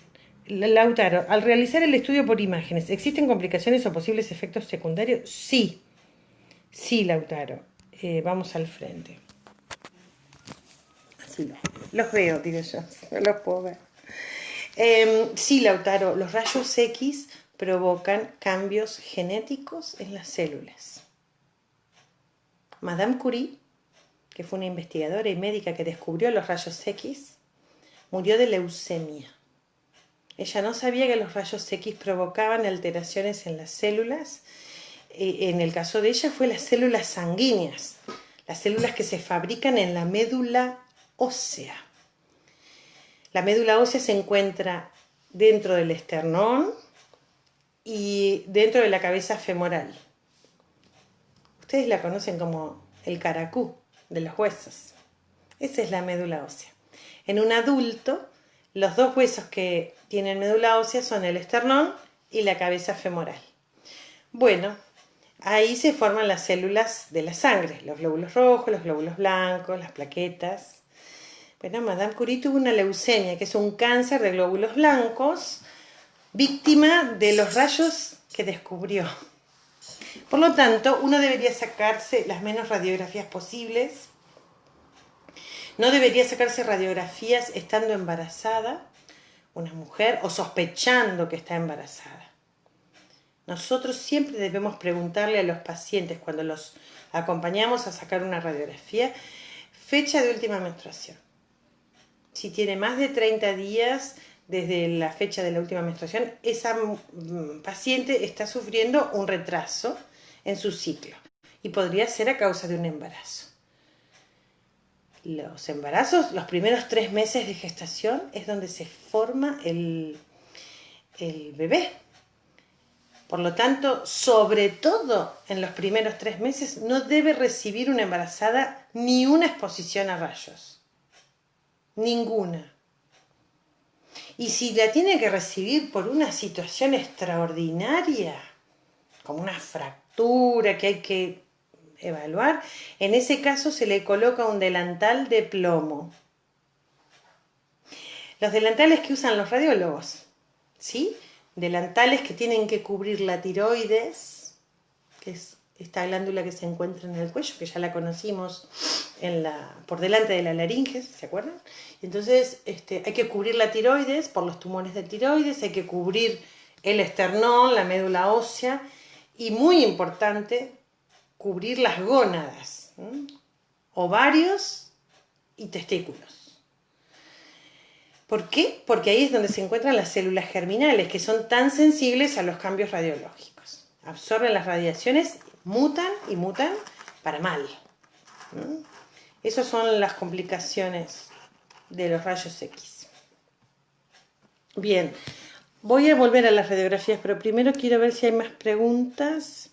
Lautaro, al realizar el estudio por imágenes, ¿existen complicaciones o posibles efectos secundarios? Sí. Sí, Lautaro. Vamos al frente. Así los veo, digo yo. No los puedo ver. Sí, Lautaro, los rayos X provocan cambios genéticos en las células. Madame Curie, que fue una investigadora y médica que descubrió los rayos X, murió de leucemia. Ella no sabía que los rayos X provocaban alteraciones en las células. En el caso de ella fue las células sanguíneas, las células que se fabrican en la médula ósea. La médula ósea se encuentra dentro del esternón y dentro de la cabeza femoral. Ustedes la conocen como el caracú de los huesos. Esa es la médula ósea. En un adulto, los dos huesos que tienen médula ósea son el esternón y la cabeza femoral. Bueno, ahí se forman las células de la sangre, los glóbulos rojos, los glóbulos blancos, las plaquetas. Bueno, Madame Curie tuvo una leucemia, que es un cáncer de glóbulos blancos, víctima de los rayos que descubrió. Por lo tanto, uno debería sacarse las menos radiografías posibles. No debería sacarse radiografías estando embarazada una mujer o sospechando que está embarazada. Nosotros siempre debemos preguntarle a los pacientes cuando los acompañamos a sacar una radiografía, fecha de última menstruación. Si tiene más de 30 días desde la fecha de la última menstruación, esa paciente está sufriendo un retraso en su ciclo y podría ser a causa de un embarazo. Los embarazos, los primeros 3 meses de gestación es donde se forma el el bebé. Por lo tanto, sobre todo en los primeros 3 meses, no debe recibir una embarazada ni una exposición a rayos. Ninguna. Y si la tiene que recibir por una situación extraordinaria, como una fractura que hay que evaluar, en ese caso se le coloca un delantal de plomo. Los delantales que usan los radiólogos, ¿sí? Delantales que tienen que cubrir la tiroides, que es esta glándula que se encuentra en el cuello, que ya la conocimos por delante de la laringe, ¿se acuerdan? Entonces hay que cubrir la tiroides por los tumores de tiroides, hay que cubrir el esternón, la médula ósea, y muy importante, cubrir las gónadas, ovarios y testículos. ¿Por qué? Porque ahí es donde se encuentran las células germinales, que son tan sensibles a los cambios radiológicos. Absorben las radiaciones, mutan y mutan para mal. Esas son las complicaciones de los rayos X. Bien, voy a volver a las radiografías, pero primero quiero ver si hay más preguntas.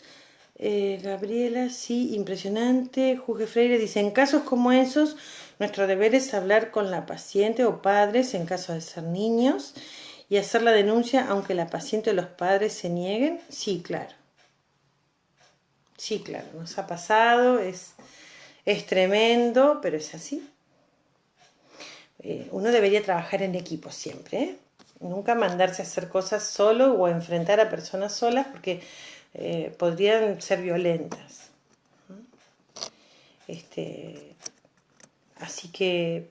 Gabriela, sí, impresionante. Jorge Freire dice, en casos como esos, nuestro deber es hablar con la paciente o padres en caso de ser niños y hacer la denuncia aunque la paciente o los padres se nieguen. Sí, claro. Sí, claro, nos ha pasado, es tremendo, pero es así. Uno debería trabajar en equipo siempre, ¿eh? Nunca mandarse a hacer cosas solo o enfrentar a personas solas porque podrían ser violentas. Así que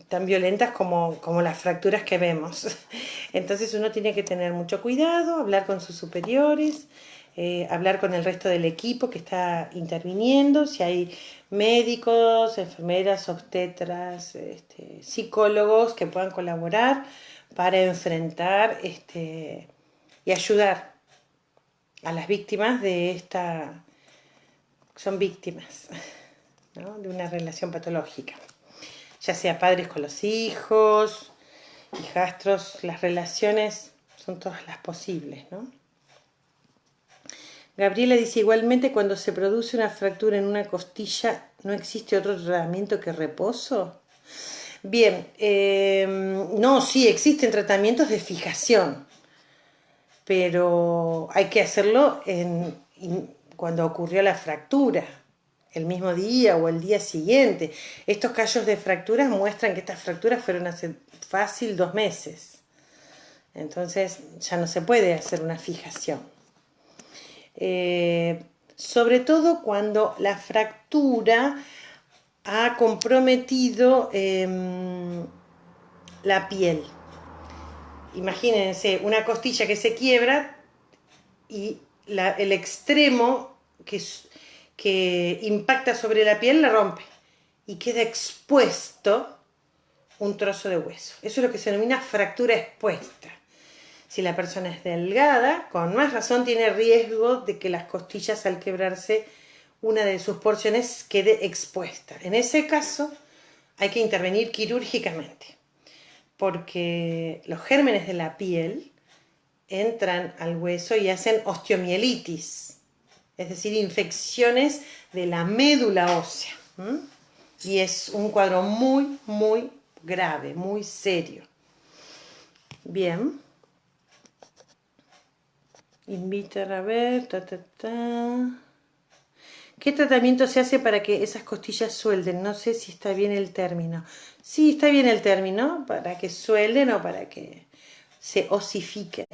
tan violentas como las fracturas que vemos. Entonces uno tiene que tener mucho cuidado, hablar con sus superiores, hablar con el resto del equipo que está interviniendo, si hay médicos, enfermeras, obstetras, psicólogos que puedan colaborar para enfrentar y ayudar a las víctimas son víctimas, ¿no?, de una relación patológica, ya sea padres con los hijos, hijastros, las relaciones son todas las posibles, ¿no? Gabriela dice, igualmente cuando se produce una fractura en una costilla, ¿no existe otro tratamiento que reposo? Bien, no, sí, existen tratamientos de fijación, pero hay que hacerlo cuando ocurrió la fractura, el mismo día o el día siguiente. Estos callos de fracturas muestran que estas fracturas fueron hace fácil 2 meses. Entonces ya no se puede hacer una fijación. Sobre todo cuando la fractura ha comprometido la piel. Imagínense una costilla que se quiebra y el extremo que impacta sobre la piel la rompe y queda expuesto un trozo de hueso. Eso es lo que se denomina fractura expuesta. Si la persona es delgada, con más razón tiene riesgo de que las costillas al quebrarse una de sus porciones quede expuesta. En ese caso hay que intervenir quirúrgicamente porque los gérmenes de la piel entran al hueso y hacen osteomielitis, es decir, infecciones de la médula ósea. Y es un cuadro muy, muy grave, muy serio. Bien. Invitar a ver, ¿Qué tratamiento se hace para que esas costillas suelden? No sé si está bien el término. Sí, está bien el término, para que suelden o para que se osifiquen.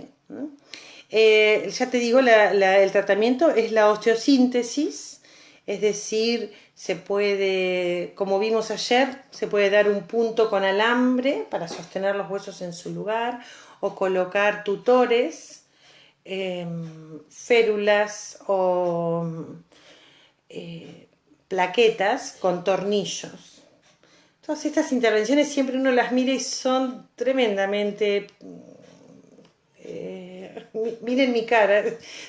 Ya te digo, el tratamiento es la osteosíntesis, es decir, se puede, como vimos ayer, se puede dar un punto con alambre para sostener los huesos en su lugar o colocar tutores, férulas o plaquetas con tornillos. Todas estas intervenciones siempre uno las mira y son tremendamente, miren mi cara,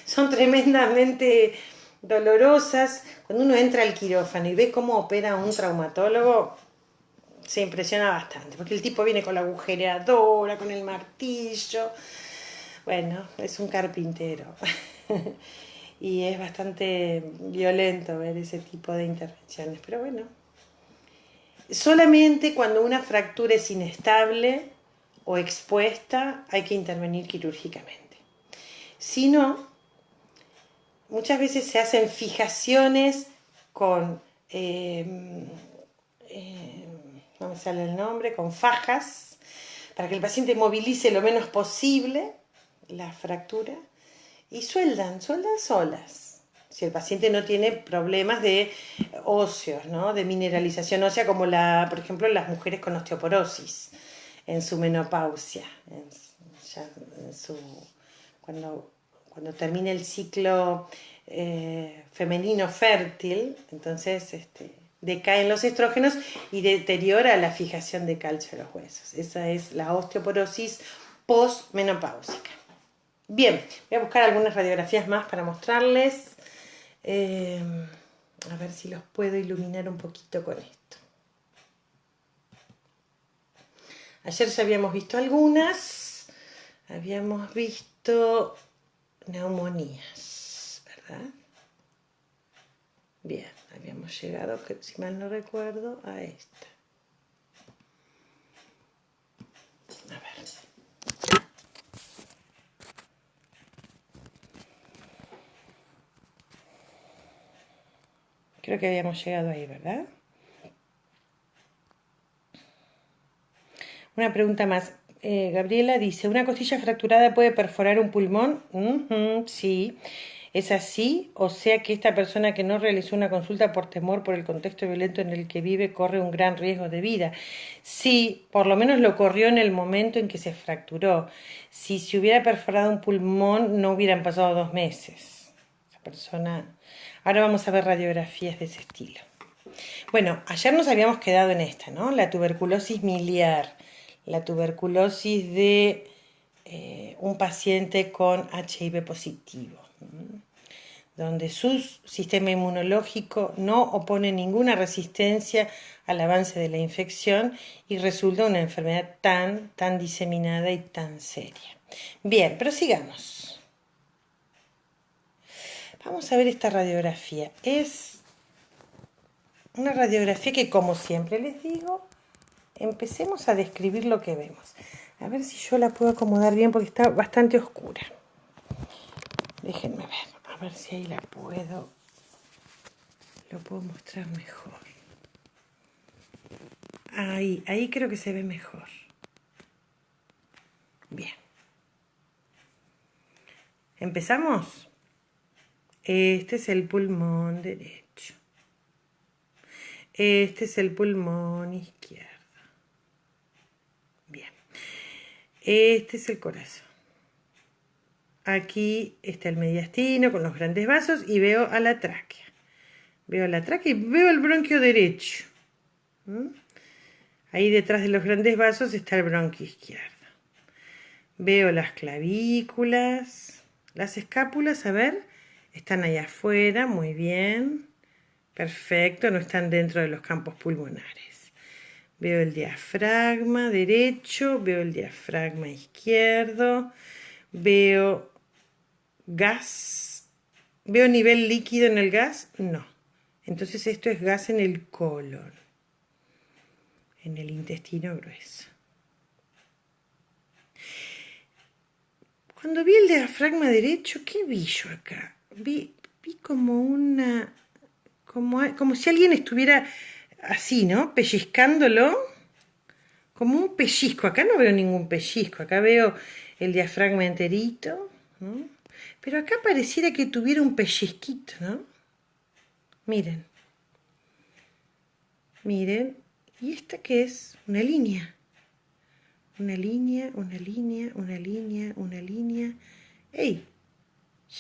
son tremendamente dolorosas. Cuando uno entra al quirófano y ve cómo opera un traumatólogo, se impresiona bastante, porque el tipo viene con la agujereadora, con el martillo. Bueno, es un carpintero. Y es bastante violento ver ese tipo de intervenciones, pero bueno. Solamente cuando una fractura es inestable o expuesta hay que intervenir quirúrgicamente. Si no, muchas veces se hacen fijaciones con, no me sale el nombre, con fajas, para que el paciente movilice lo menos posible la fractura y sueldan solas. Si el paciente no tiene problemas de óseos, ¿no? De mineralización ósea, como por ejemplo, las mujeres con osteoporosis en su menopausia, ya en su, cuando, cuando termina el ciclo femenino fértil, entonces decaen los estrógenos y deteriora la fijación de calcio de los huesos. Esa es la osteoporosis postmenopáusica. Bien, voy a buscar algunas radiografías más para mostrarles. A ver si los puedo iluminar un poquito con esto. Ayer ya habíamos visto algunas. Habíamos visto neumonías, ¿verdad? Bien, habíamos llegado, si mal no recuerdo, a esta. A ver. Creo que habíamos llegado ahí, ¿verdad? Una pregunta más. Gabriela dice, ¿una costilla fracturada puede perforar un pulmón? Sí, es así. O sea que esta persona que no realizó una consulta por temor por el contexto violento en el que vive corre un gran riesgo de vida. Sí, por lo menos lo corrió en el momento en que se fracturó. Si se hubiera perforado un pulmón no hubieran pasado 2 meses. Esa persona... Ahora vamos a ver radiografías de ese estilo. Bueno, ayer nos habíamos quedado en esta, ¿no? La tuberculosis miliar, la tuberculosis de un paciente con HIV positivo, donde su sistema inmunológico no opone ninguna resistencia al avance de la infección y resulta una enfermedad tan diseminada y tan seria. Bien, prosigamos. Vamos a ver esta radiografía. Es una radiografía que, como siempre les digo, empecemos a describir lo que vemos. A ver si yo la puedo acomodar bien porque está bastante oscura. Déjenme ver, a ver si ahí lo puedo mostrar mejor. Ahí creo que se ve mejor. Bien. ¿Empezamos? Este es el pulmón derecho. Este es el pulmón izquierdo. Bien. Este es el corazón. Aquí está el mediastino con los grandes vasos y veo a la tráquea. Veo la tráquea y veo el bronquio derecho. Ahí detrás de los grandes vasos está el bronquio izquierdo. Veo las clavículas, las escápulas, a ver, están allá afuera, muy bien. Perfecto, no están dentro de los campos pulmonares. Veo el diafragma derecho, veo el diafragma izquierdo, veo gas. ¿Veo nivel líquido en el gas? No. Entonces esto es gas en el colon, en el intestino grueso. Cuando vi el diafragma derecho, ¿qué vi yo acá? Vi como una... Como si alguien estuviera así, ¿no? Pellizcándolo. Como un pellizco. Acá no veo ningún pellizco. Acá veo el diafragma enterito, ¿no? Pero acá pareciera que tuviera un pellizquito, ¿no? Miren. Miren. ¿Y esta qué es? Una línea. Una línea, una línea, una línea, una línea. ¡Ey!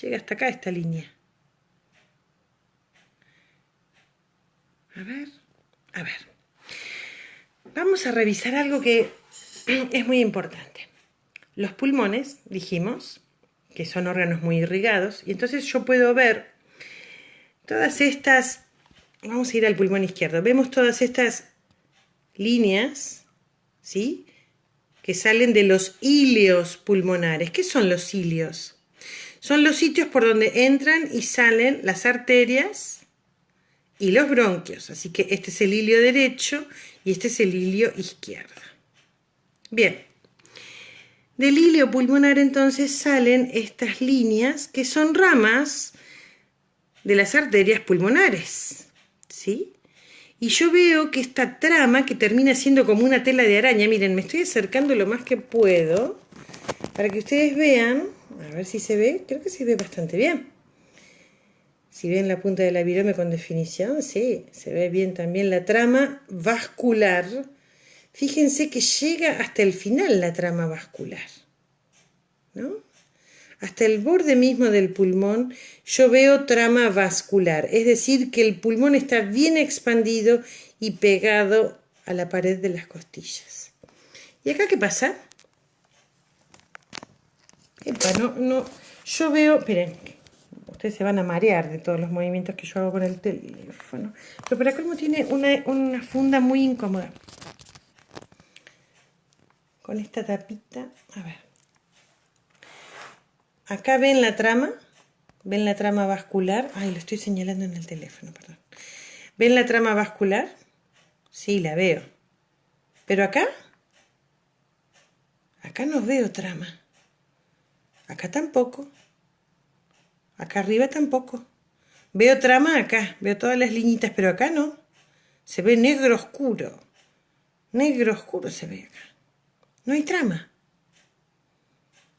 Llega hasta acá esta línea. A ver. Vamos a revisar algo que es muy importante. Los pulmones, dijimos, que son órganos muy irrigados, y entonces yo puedo ver todas estas... Vamos a ir al pulmón izquierdo. Vemos todas estas líneas, ¿sí?, que salen de los hilios pulmonares. ¿Qué son los hilios? Son los sitios por donde entran y salen las arterias y los bronquios. Así que este es el hilio derecho y este es el hilio izquierdo. Bien. Del hilio pulmonar entonces salen estas líneas que son ramas de las arterias pulmonares, ¿sí? Y yo veo que esta trama, que termina siendo como una tela de araña, miren, me estoy acercando lo más que puedo para que ustedes vean, a ver si se ve, creo que se ve bastante bien. Si ven la punta de la virome con definición, sí, se ve bien también la trama vascular. Fíjense que llega hasta el final la trama vascular, ¿no? Hasta el borde mismo del pulmón yo veo trama vascular, es decir, que el pulmón está bien expandido y pegado a la pared de las costillas. ¿Y acá qué pasa? Epa, yo veo, esperen, ustedes se van a marear de todos los movimientos que yo hago con el teléfono, pero para colmo tiene una funda muy incómoda. Con esta tapita, a ver. Acá ven la trama vascular. Ay, lo estoy señalando en el teléfono, perdón. ¿Ven la trama vascular? Sí, la veo. Pero acá no veo trama. Acá tampoco. Acá arriba tampoco. Veo trama acá, veo todas las liñitas, pero acá no. Se ve negro oscuro. Negro oscuro se ve acá. No hay trama.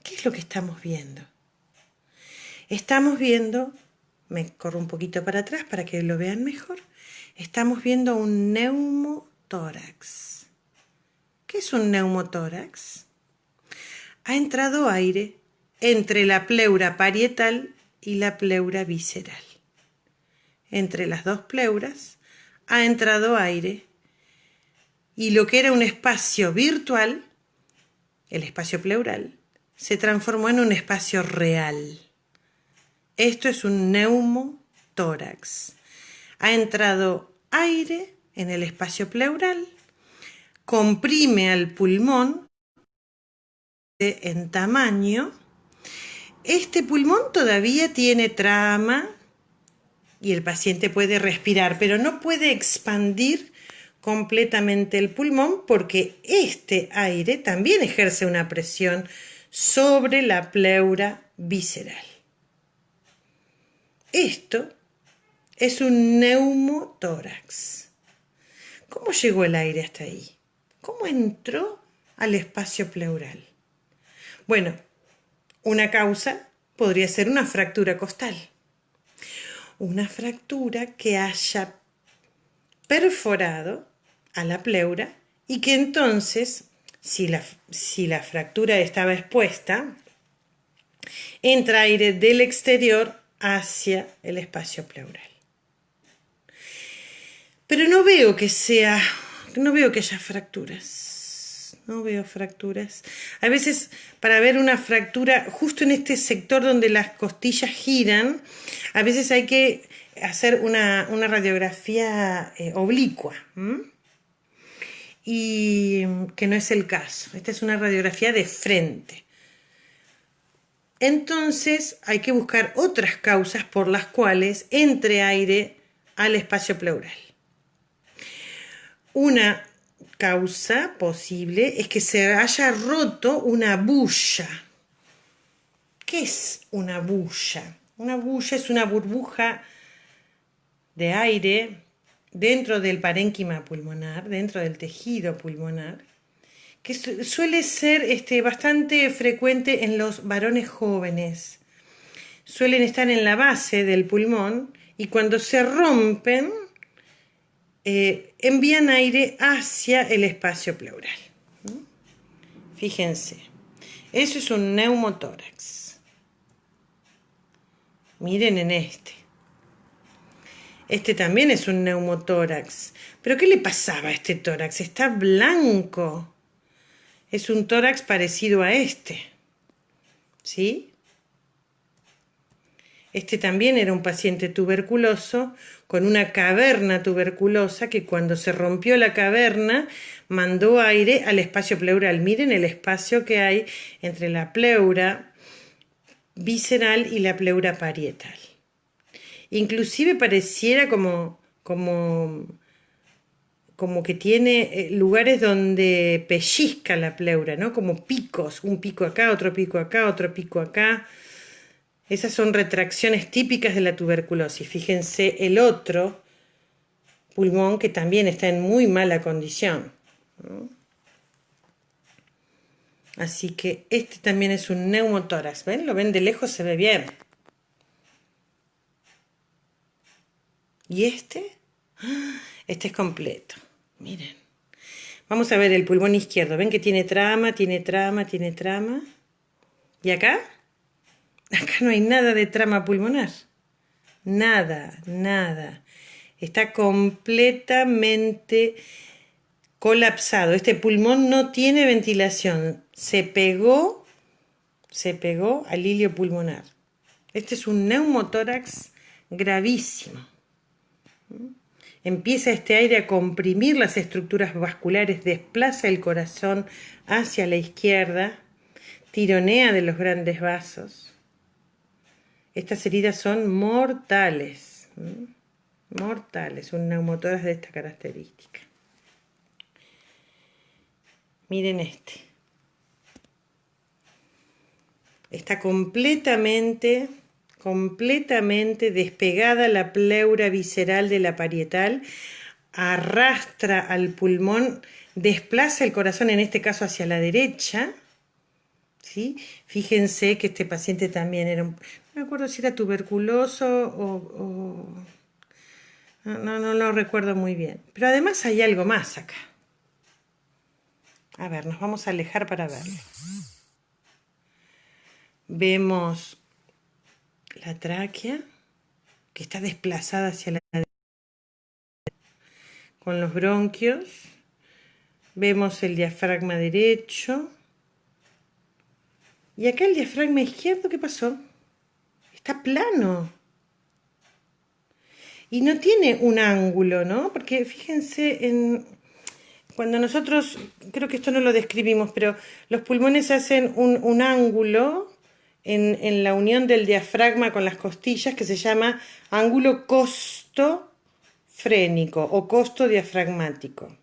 ¿Qué es lo que estamos viendo? Estamos viendo, me corro un poquito para atrás para que lo vean mejor, estamos viendo un neumotórax. ¿Qué es un neumotórax? Ha entrado aire entre la pleura parietal y la pleura visceral. Entre las dos pleuras ha entrado aire y lo que era un espacio virtual, el espacio pleural, se transformó en un espacio real. Esto es un neumotórax. Ha entrado aire en el espacio pleural, comprime al pulmón en tamaño. Este pulmón todavía tiene trama y el paciente puede respirar, pero no puede expandir completamente el pulmón porque este aire también ejerce una presión sobre la pleura visceral. Esto es un neumotórax. ¿Cómo llegó el aire hasta ahí? ¿Cómo entró al espacio pleural? Bueno, una causa podría ser una fractura costal. Una fractura que haya perforado a la pleura y que entonces, si la fractura estaba expuesta, entra aire del exterior hacia el espacio pleural. Pero no veo que haya fracturas. No veo fracturas. A veces, para ver una fractura justo en este sector donde las costillas giran, a veces hay que hacer una radiografía oblicua. Y que no es el caso. Esta es una radiografía de frente. Entonces hay que buscar otras causas por las cuales entre aire al espacio pleural. Una causa posible es que se haya roto una bulla. ¿Qué es una bulla? Una bulla es una burbuja de aire dentro del parénquima pulmonar, dentro del tejido pulmonar, que suele ser bastante frecuente en los varones jóvenes. Suelen estar en la base del pulmón y cuando se rompen, envían aire hacia el espacio pleural. Fíjense, eso es un neumotórax. Miren en este. Este también es un neumotórax. ¿Pero qué le pasaba a este tórax? Está blanco. Es un tórax parecido a este. ¿Sí? Este también era un paciente tuberculoso con una caverna tuberculosa que cuando se rompió la caverna mandó aire al espacio pleural. Miren el espacio que hay entre la pleura visceral y la pleura parietal. Inclusive pareciera como que tiene lugares donde pellizca la pleura, ¿no? Como picos, un pico acá, otro pico acá, otro pico acá. Esas son retracciones típicas de la tuberculosis. Fíjense el otro pulmón que también está en muy mala condición, ¿no? Así que este también es un neumotórax. ¿Ven? Lo ven de lejos, se ve bien. ¿Y este? Este es completo. Miren. Vamos a ver el pulmón izquierdo. ¿Ven que tiene trama, tiene trama, tiene trama? ¿Y acá? Acá no hay nada de trama pulmonar. Nada, nada. Está completamente colapsado. Este pulmón no tiene ventilación. Se pegó al hilio pulmonar. Este es un neumotórax gravísimo. Empieza este aire a comprimir las estructuras vasculares, desplaza el corazón hacia la izquierda, tironea de los grandes vasos. Estas heridas son mortales. Mortales, un neumotórax de esta característica. Miren este. Está completamente despegada la pleura visceral de la parietal, arrastra al pulmón, desplaza el corazón, en este caso hacia la derecha, ¿sí? Fíjense que este paciente también era, no me acuerdo si era tuberculoso no lo recuerdo muy bien. Pero además hay algo más acá. A ver, nos vamos a alejar para verlo. Vemos la tráquea, que está desplazada hacia la derecha, con los bronquios. Vemos el diafragma derecho. Y acá el diafragma izquierdo, ¿qué pasó? Está plano. Y no tiene un ángulo, ¿no? Porque fíjense cuando nosotros, creo que esto no lo describimos, pero los pulmones hacen un ángulo en la unión del diafragma con las costillas que se llama ángulo costofrénico o costo diafragmático.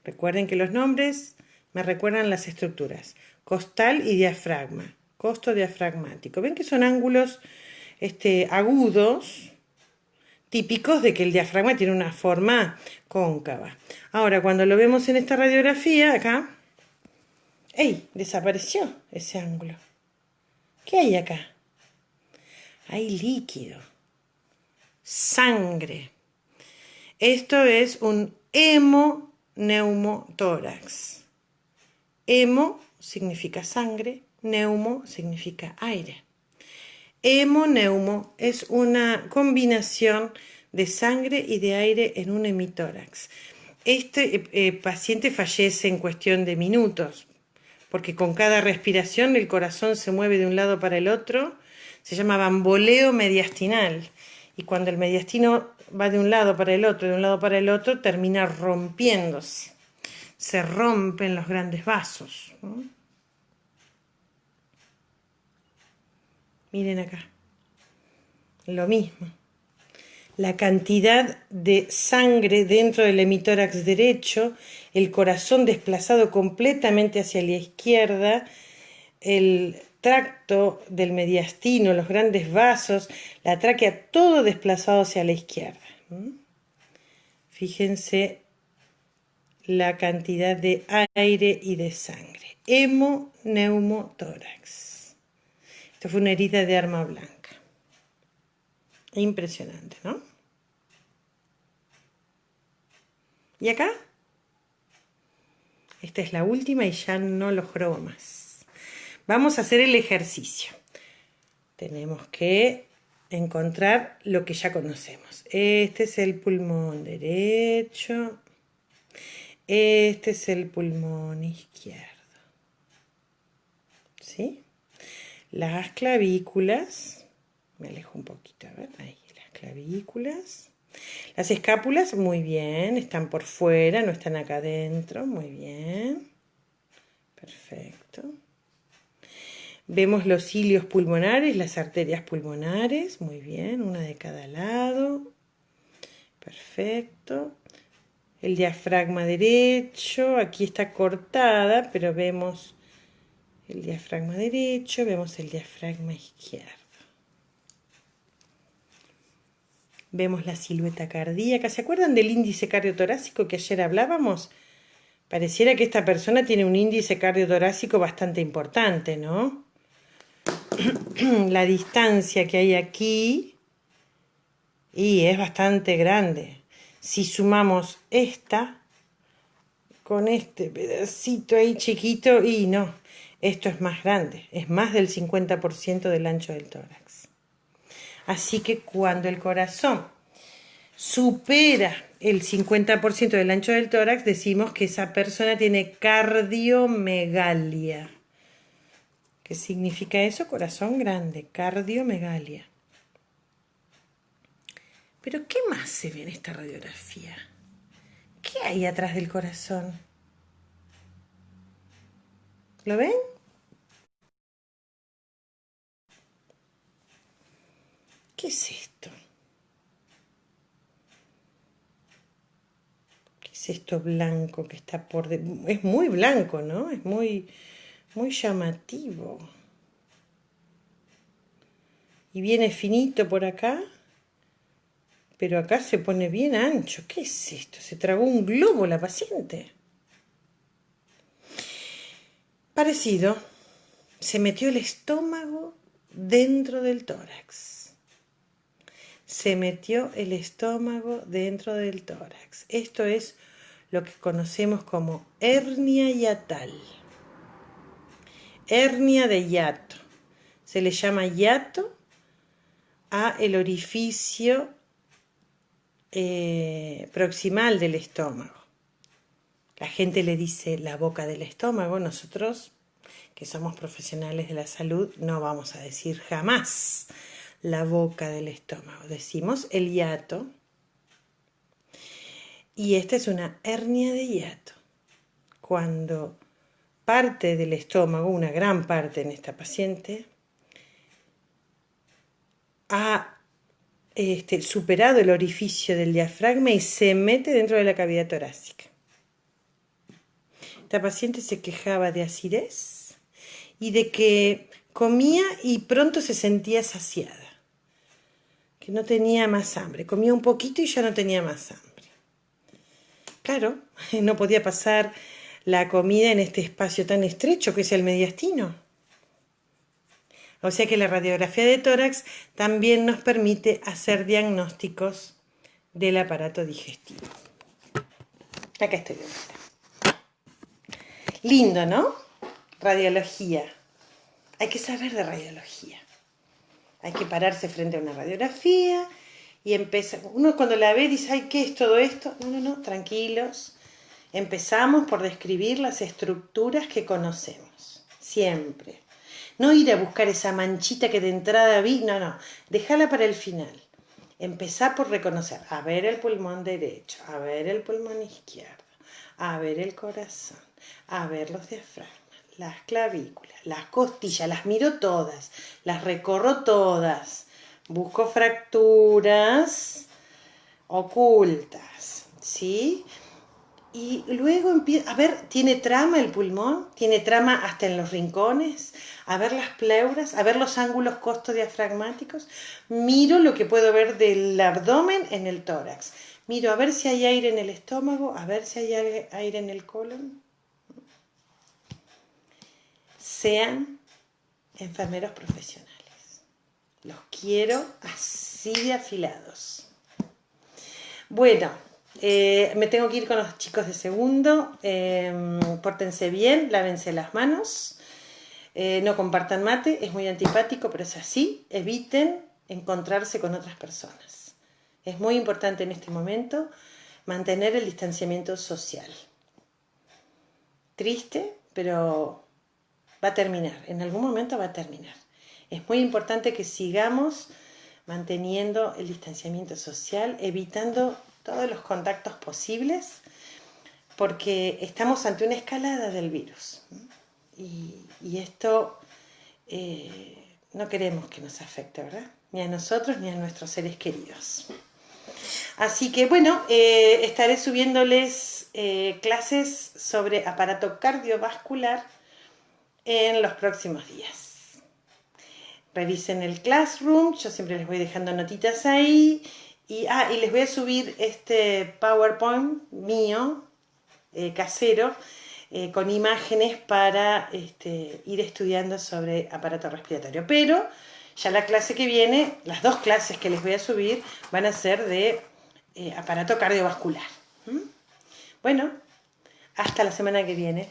Recuerden que los nombres me recuerdan las estructuras. Costal y diafragma. Costo diafragmático. ¿Ven que son ángulos agudos, típicos de que el diafragma tiene una forma cóncava? Ahora, cuando lo vemos en esta radiografía, acá, ¡ey! Desapareció ese ángulo. ¿Qué hay acá? Hay líquido, sangre. Esto es un hemoneumotórax. Hemo significa sangre, neumo significa aire. Hemoneumo es una combinación de sangre y de aire en un hemitórax. Este paciente fallece en cuestión de minutos, porque con cada respiración el corazón se mueve de un lado para el otro. Se llama bamboleo mediastinal. Y cuando el mediastino va de un lado para el otro, de un lado para el otro, termina rompiéndose. Se rompen los grandes vasos, ¿no? Miren acá. Lo mismo. La cantidad de sangre dentro del hemitórax derecho, el corazón desplazado completamente hacia la izquierda, el tracto del mediastino, los grandes vasos, la tráquea, todo desplazado hacia la izquierda. Fíjense la cantidad de aire y de sangre. Hemoneumotórax. Esto fue una herida de arma blanca. Impresionante, ¿no? ¿Y acá? Esta es la última y ya no lo jorobo más. Vamos a hacer el ejercicio. Tenemos que encontrar lo que ya conocemos. Este es el pulmón derecho. Este es el pulmón izquierdo. ¿Sí? Las clavículas Me alejo un poquito, a ver, ahí, las clavículas. Las escápulas, muy bien, están por fuera, no están acá adentro, muy bien. Perfecto. Vemos los cilios pulmonares, las arterias pulmonares, muy bien, una de cada lado. Perfecto. El diafragma derecho, aquí está cortada, pero vemos el diafragma derecho, vemos el diafragma izquierdo. Vemos la silueta cardíaca. ¿Se acuerdan del índice cardiotorácico que ayer hablábamos? Pareciera que esta persona tiene un índice cardiotorácico bastante importante, ¿no? La distancia que hay aquí y es bastante grande. Si sumamos esta con este pedacito ahí chiquito, y no, esto es más grande, es más del 50% del ancho del tórax. Así que cuando el corazón supera el 50% del ancho del tórax, decimos que esa persona tiene cardiomegalia. ¿Qué significa eso? Corazón grande, cardiomegalia. Pero ¿qué más se ve en esta radiografía? ¿Qué hay atrás del corazón? ¿Lo ven? ¿Qué es esto? ¿Qué es esto blanco que está por debajo? Es muy blanco, ¿no? Es muy llamativo. Y viene finito por acá, pero acá se pone bien ancho. ¿Qué es esto? ¿Se tragó un globo la paciente? Parecido. Se metió el estómago dentro del tórax. Se metió el estómago dentro del tórax. Esto es lo que conocemos como hernia hiatal. Hernia de hiato. Se le llama hiato a el orificio proximal del estómago. La gente le dice la boca del estómago. Nosotros, que somos profesionales de la salud, no vamos a decir jamás la boca del estómago. Decimos el hiato. Y esta es una hernia de hiato. Cuando parte del estómago, una gran parte en esta paciente, ha superado el orificio del diafragma y se mete dentro de la cavidad torácica. Esta paciente se quejaba de acidez y de que comía y pronto se sentía saciada, que no tenía más hambre, comía un poquito y ya no tenía más hambre. Claro, no podía pasar la comida en este espacio tan estrecho que es el mediastino. O sea que la radiografía de tórax también nos permite hacer diagnósticos del aparato digestivo. Acá estoy de vuelta. Lindo, ¿no? Radiología. Hay que saber de radiología. Hay que pararse frente a una radiografía y empezar. Uno cuando la ve dice, ay, ¿qué es todo esto? No, tranquilos. Empezamos por describir las estructuras que conocemos. Siempre. No ir a buscar esa manchita que de entrada vi. No. Déjala para el final. Empezá por reconocer. A ver el pulmón derecho. A ver el pulmón izquierdo. A ver el corazón. A ver los diafragmas. Las clavículas. Las costillas. Las miro todas. Las recorro todas. Busco fracturas ocultas. ¿Sí? Y luego empieza, a ver, ¿tiene trama el pulmón? ¿Tiene trama hasta en los rincones? A ver las pleuras, a ver los ángulos costodiafragmáticos. Miro lo que puedo ver del abdomen en el tórax. Miro a ver si hay aire en el estómago, a ver si hay aire en el colon. Sean enfermeros profesionales. Los quiero así de afilados. Bueno, me tengo que ir con los chicos de segundo. Pórtense bien, lávense las manos. No compartan mate, es muy antipático, pero es así. Eviten encontrarse con otras personas. Es muy importante en este momento mantener el distanciamiento social. Triste, pero va a terminar. En algún momento va a terminar. Es muy importante que sigamos manteniendo el distanciamiento social, evitando todos los contactos posibles, porque estamos ante una escalada del virus. Y esto no queremos que nos afecte, ¿verdad? Ni a nosotros ni a nuestros seres queridos. Así que bueno, estaré subiéndoles clases sobre aparato cardiovascular en los próximos días. Revisen el Classroom, yo siempre les voy dejando notitas ahí. Y les voy a subir este PowerPoint mío, casero, con imágenes para ir estudiando sobre aparato respiratorio. Pero ya la clase que viene, las 2 clases que les voy a subir, van a ser de aparato cardiovascular. Bueno, hasta la semana que viene.